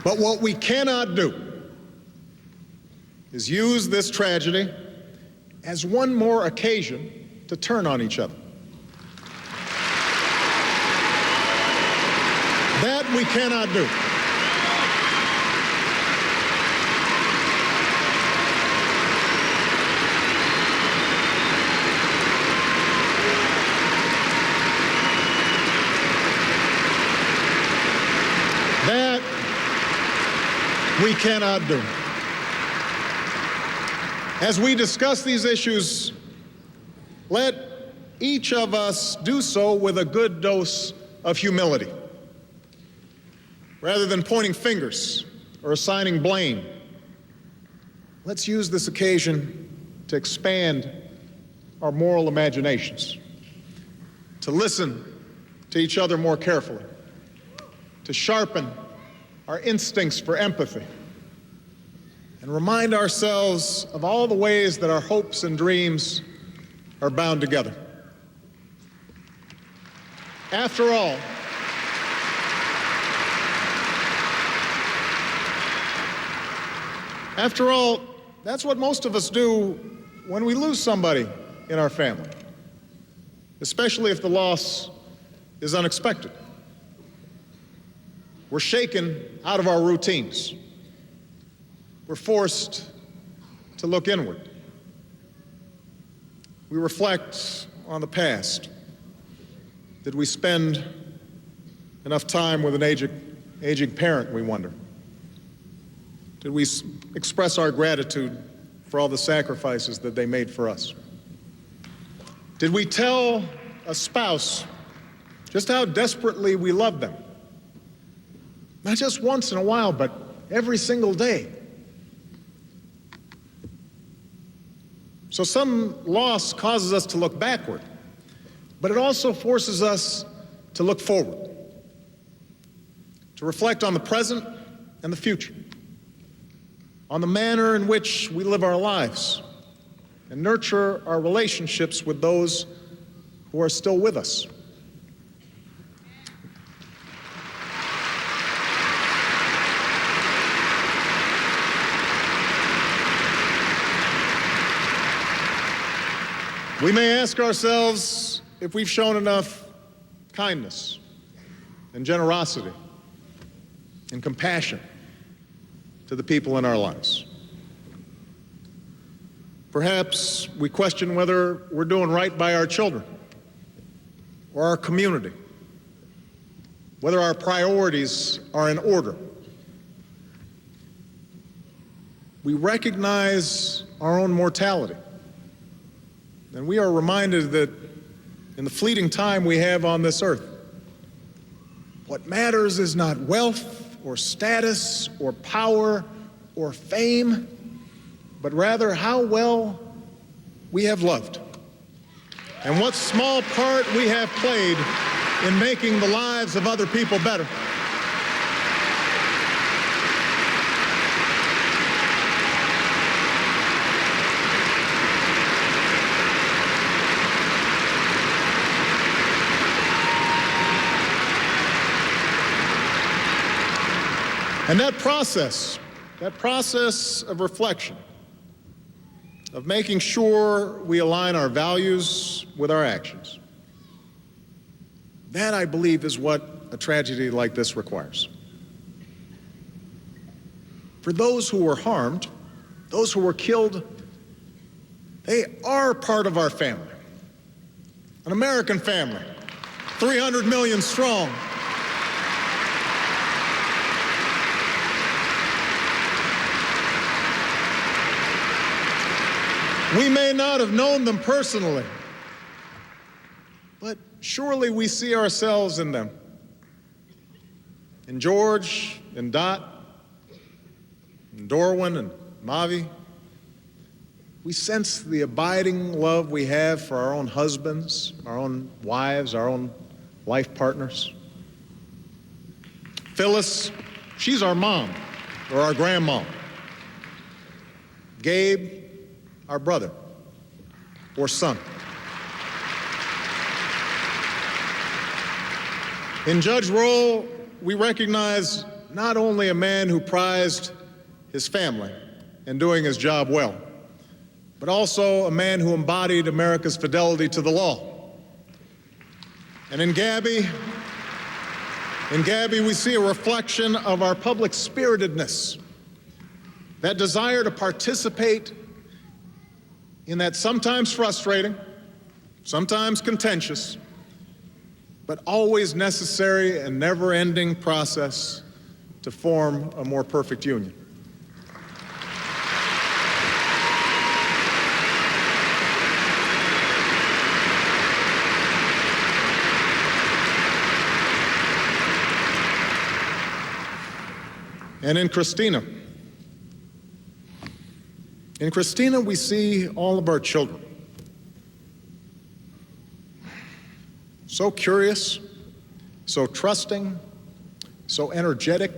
But what we cannot do is use this tragedy as one more occasion to turn on each other. That we cannot do. That we cannot do. As we discuss these issues, let each of us do so with a good dose of humility. Rather than pointing fingers or assigning blame, let's use this occasion to expand our moral imaginations, to listen to each other more carefully, to sharpen our instincts for empathy, and remind ourselves of all the ways that our hopes and dreams are bound together. After all, that's what most of us do when we lose somebody in our family, especially if the loss is unexpected. We're shaken out of our routines. We're forced to look inward. We reflect on the past. Did we spend enough time with an aging parent, we wonder? Did we express our gratitude for all the sacrifices that they made for us? Did we tell a spouse just how desperately we love them? Not just once in a while, but every single day. So some loss causes us to look backward, but it also forces us to look forward, to reflect on the present and the future, on the manner in which we live our lives, and nurture our relationships with those who are still with us. We may ask ourselves if we've shown enough kindness and generosity and compassion to the people in our lives. Perhaps we question whether we're doing right by our children or our community, whether our priorities are in order. We recognize our own mortality. And we are reminded that in the fleeting time we have on this earth, What matters is not wealth or status or power or fame, but rather how well we have loved and what small part we have played in making the lives of other people better. And that process of reflection, of making sure we align our values with our actions, that, I believe, is what a tragedy like this requires. For those who were harmed, those who were killed, they are part of our family, an American family, 300 million strong. We may not have known them personally, but surely we see ourselves in them. In George, in Dot, in Dorwin, and Mavi. We sense the abiding love we have for our own husbands, our own wives, our own life partners. Phyllis, she's our mom, or our grandma. Gabe, our brother or son. In Judge Roll, we recognize not only a man who prized his family and doing his job well, but also a man who embodied America's fidelity to the law. And in Gabby, we see a reflection of our public spiritedness, that desire to participate in that sometimes frustrating, sometimes contentious, but always necessary and never-ending process to form a more perfect union. And in Christina, we see all of our children. So curious, so trusting, so energetic,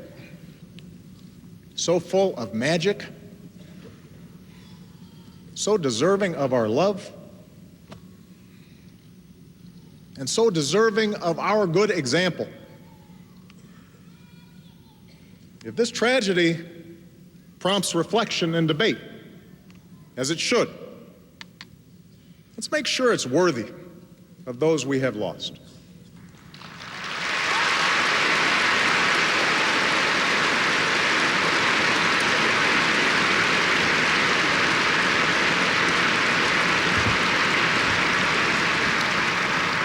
so full of magic, so deserving of our love, and so deserving of our good example. If this tragedy prompts reflection and debate, as it should, let's make sure it's worthy of those we have lost.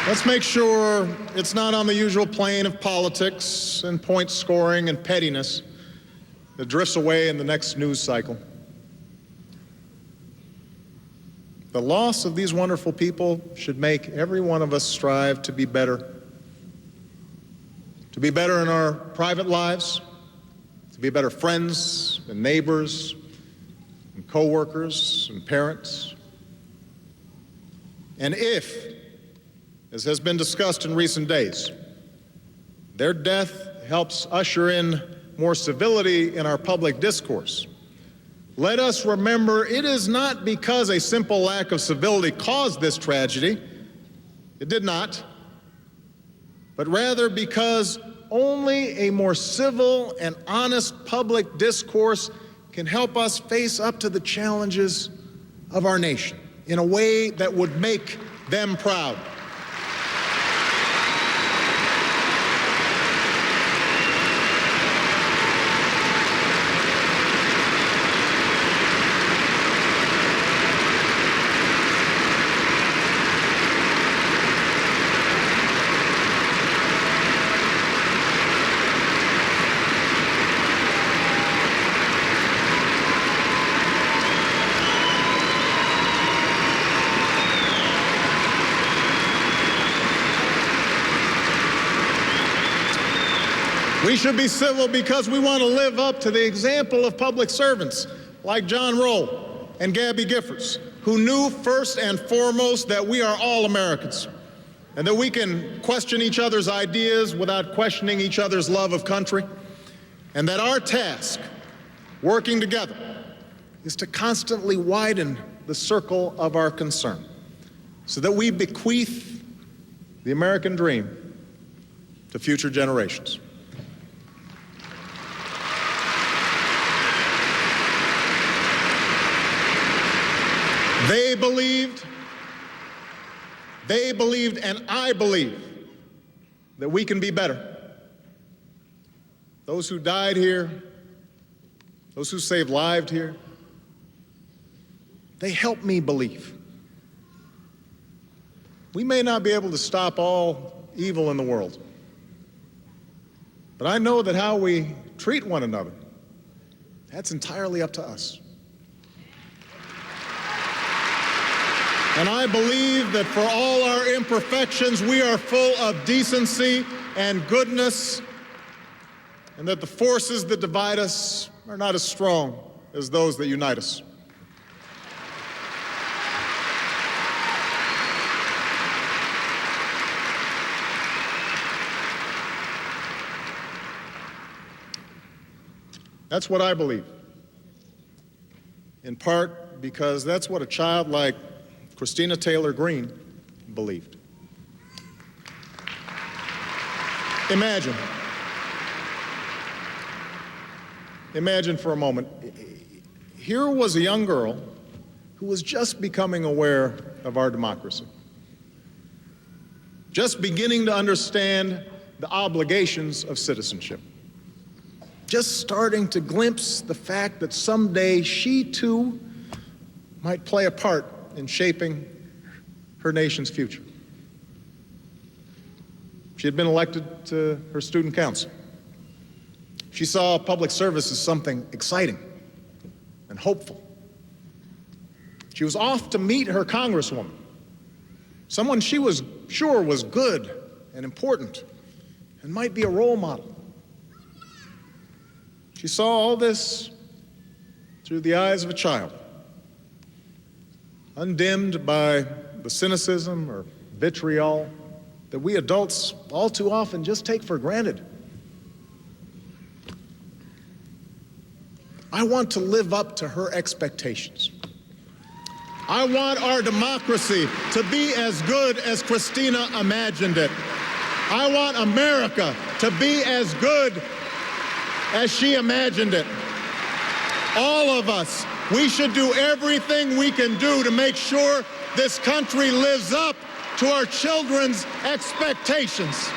Let's make sure it's not on the usual plane of politics and point scoring and pettiness that drifts away in the next news cycle. The loss of these wonderful people should make every one of us strive to be better in our private lives, to be better friends and neighbors and co-workers and parents. And if, as has been discussed in recent days, their death helps usher in more civility in our public discourse, let us remember it is not because a simple lack of civility caused this tragedy. It did not. But rather because only a more civil and honest public discourse can help us face up to the challenges of our nation in a way that would make them proud. We should be civil because we want to live up to the example of public servants like John Roll and Gabby Giffords, who knew first and foremost that we are all Americans and that we can question each other's ideas without questioning each other's love of country, and that our task, working together, is to constantly widen the circle of our concern so that we bequeath the American dream to future generations. They believed, and I believe that we can be better. Those who died here, those who saved lives here, they helped me believe. We may not be able to stop all evil in the world, but I know that how we treat one another, that's entirely up to us. And I believe that for all our imperfections, we are full of decency and goodness, and that the forces that divide us are not as strong as those that unite us. That's what I believe, in part because that's what a child like Christina Taylor Greene believed. Imagine for a moment, here was a young girl who was just becoming aware of our democracy, just beginning to understand the obligations of citizenship, just starting to glimpse the fact that someday she too might play a part in shaping her nation's future. She had been elected to her student council. She saw public service as something exciting and hopeful. She was off to meet her congresswoman, someone she was sure was good and important and might be a role model. She saw all this through the eyes of a child, undimmed by the cynicism or vitriol that we adults all too often just take for granted. I want to live up to her expectations. I want our democracy to be as good as Christina imagined it. I want America to be as good as she imagined it. All of us, we should do everything we can do to make sure this country lives up to our children's expectations.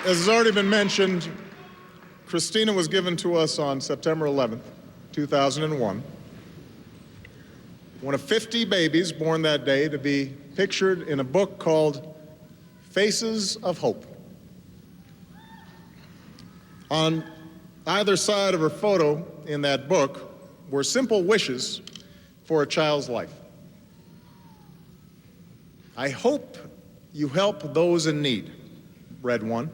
As has already been mentioned, Christina was given to us on September 11th, 2001, one of 50 babies born that day to be pictured in a book called Faces of Hope. On either side of her photo in that book were simple wishes for a child's life. I hope you help those in need, read one.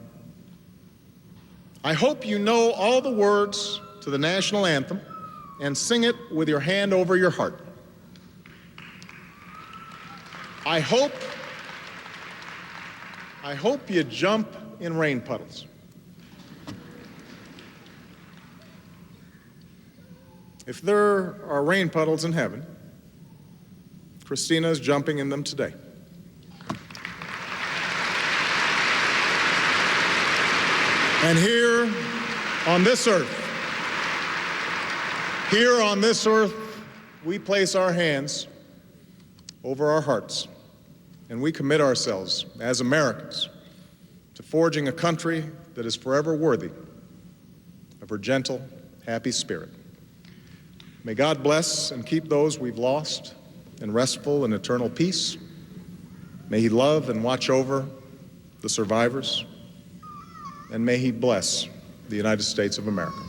I hope you know all the words to the national anthem and sing it with your hand over your heart. I hope you jump in rain puddles. If there are rain puddles in heaven, Christina is jumping in them today. And here on this earth, we place our hands over our hearts, and we commit ourselves as Americans to forging a country that is forever worthy of her gentle, happy spirit. May God bless and keep those we've lost in restful and eternal peace. May He love and watch over the survivors, and may He bless the United States of America.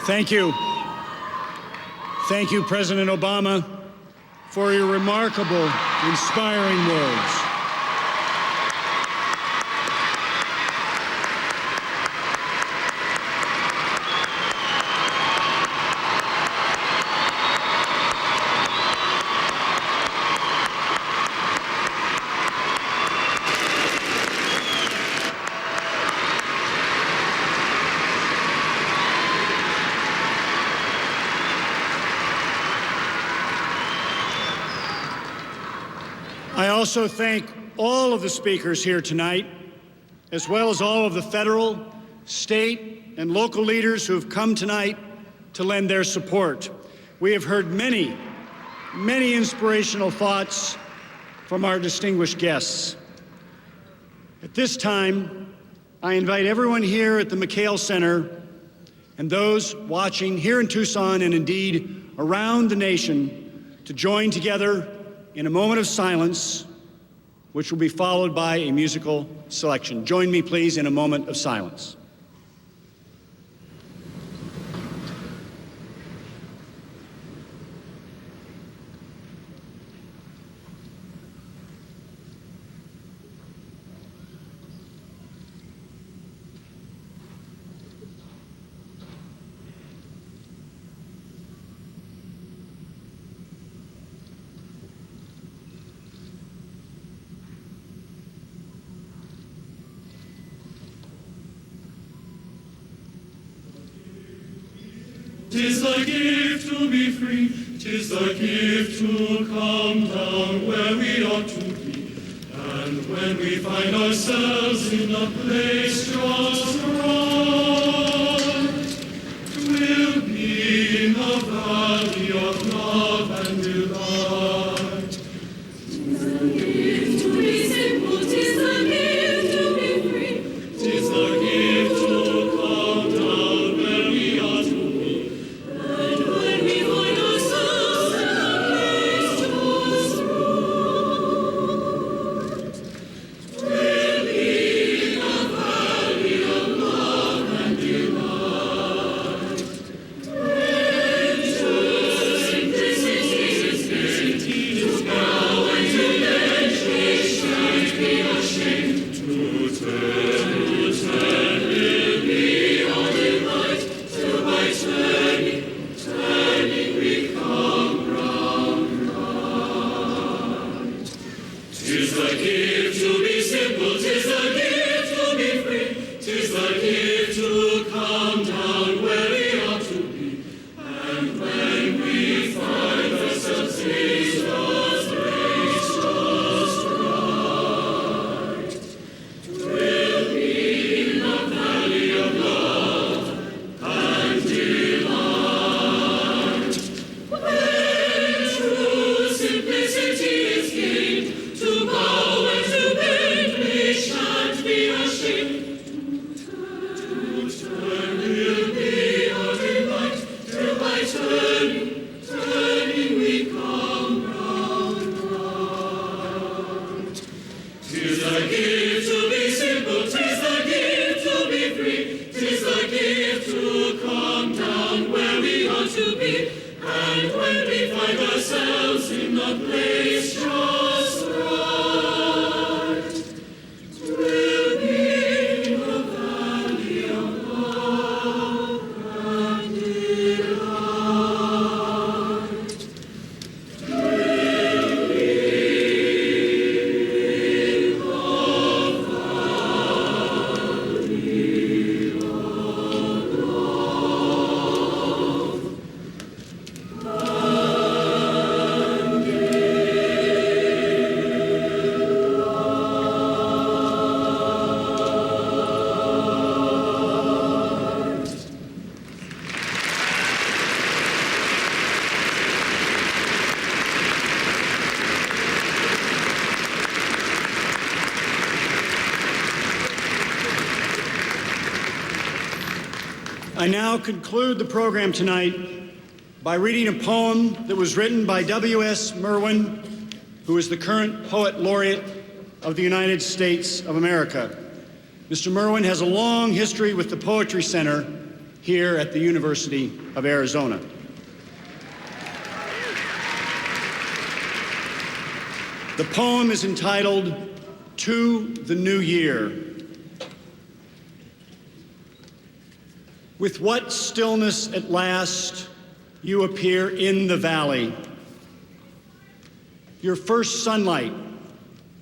Thank you. Thank you, President Obama, for your remarkable, inspiring words. I also thank all of the speakers here tonight, as well as all of the federal, state, and local leaders who have come tonight to lend their support. We have heard many, many inspirational thoughts from our distinguished guests. At this time, I invite everyone here at the McKale Center and those watching here in Tucson and indeed around the nation to join together in a moment of silence, which will be followed by a musical selection. Join me, please, in a moment of silence. Tis thy gift to be free, tis thy gift to come down where we ought to be. And when we find ourselves in a place just right, we'll be in the valley of love and delight. Tis the gift to be simple, tis the gift to be free, tis the gift to come down where we ought to be. I now conclude the program tonight by reading a poem that was written by W.S. Merwin, who is the current Poet Laureate of the United States of America. Mr. Merwin has a long history with the Poetry Center here at the University of Arizona. The poem is entitled, "To the New Year." With what stillness at last you appear in the valley. Your first sunlight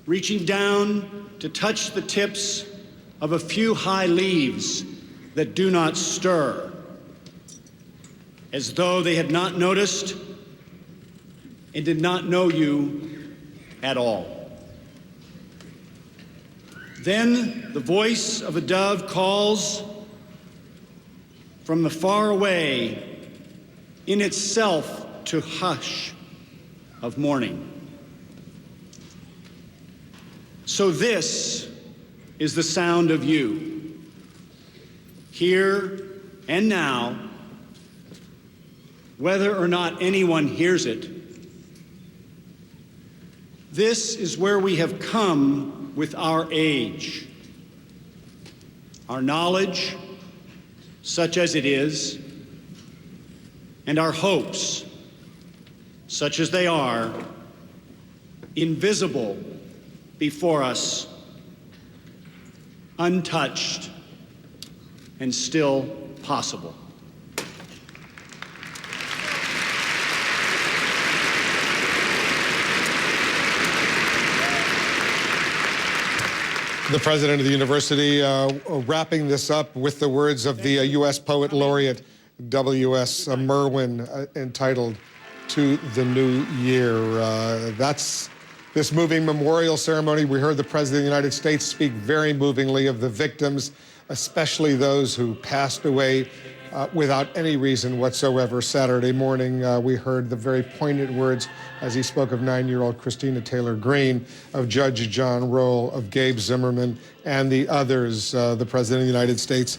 reaching down to touch the tips of a few high leaves that do not stir, as though they had not noticed and did not know you at all. Then the voice of a dove calls from the far away, in itself to hush of morning. So this is the sound of you, here and now, whether or not anyone hears it. This is where we have come with our age, our knowledge, such as it is, and our hopes, such as they are, invisible before us, untouched, and still possible. The president of the university wrapping this up with the words of the U.S. Poet Laureate W.S. Merwin entitled "To the New Year." That's this moving memorial ceremony. We heard the President of the United States speak very movingly of the victims, especially those who passed away without any reason whatsoever. Saturday morning, we heard the very poignant words as he spoke of 9-year-old Christina Taylor Greene, of Judge John Roll, of Gabe Zimmerman, and the others. The President of the United States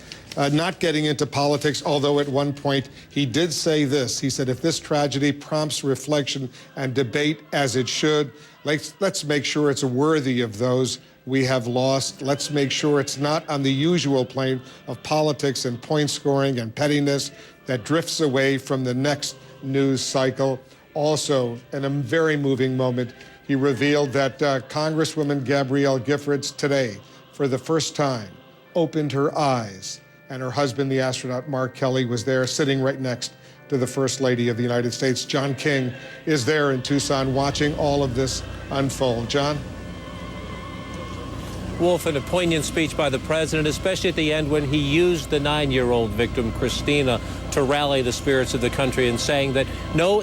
not getting into politics, although at one point he did say this. He said, if this tragedy prompts reflection and debate as it should, let's make sure it's worthy of those we have lost. Let's make sure it's not on the usual plane of politics and point scoring and pettiness that drifts away from the next news cycle. Also, in a very moving moment, he revealed that Congresswoman Gabrielle Giffords today, for the first time, opened her eyes, and her husband, the astronaut Mark Kelly, was there sitting right next to the First Lady of the United States. John King is there in Tucson watching all of this unfold. John? Wolf, in a poignant speech by the president, especially at the end when he used the 9-year-old victim, Christina, to rally the spirits of the country and saying that no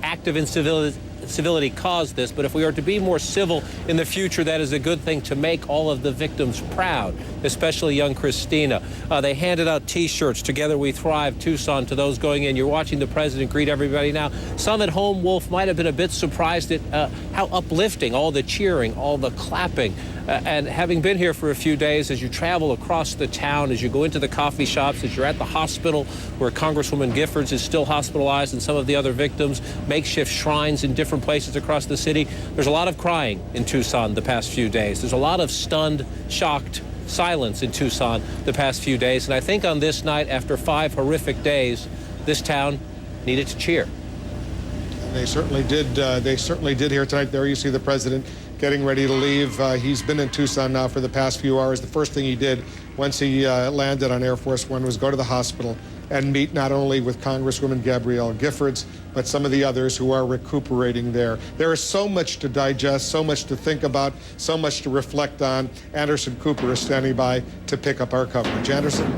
act of incivility caused this, but if we are to be more civil in the future, that is a good thing to make all of the victims proud, especially young Christina. They handed out T-shirts, "Together We Thrive, Tucson," to those going in. You're watching the president greet everybody now. Some at home, Wolf, might have been a bit surprised at how uplifting, all the cheering, all the clapping. And having been here for a few days, as you travel across the town, as you go into the coffee shops, as you're at the hospital where Congresswoman Giffords is still hospitalized and some of the other victims, makeshift shrines in different places across the city, there's a lot of crying in Tucson the past few days. There's a lot of stunned, shocked silence in Tucson the past few days. And I think on this night, after 5 horrific days, this town needed to cheer. They certainly did. They certainly did here tonight. There you see the president getting ready to leave. He's been in Tucson now for the past few hours. The first thing he did once he landed on Air Force One was go to the hospital and meet not only with Congresswoman Gabrielle Giffords, but some of the others who are recuperating there. There is so much to digest, so much to think about, so much to reflect on. Anderson Cooper is standing by to pick up our coverage. Anderson?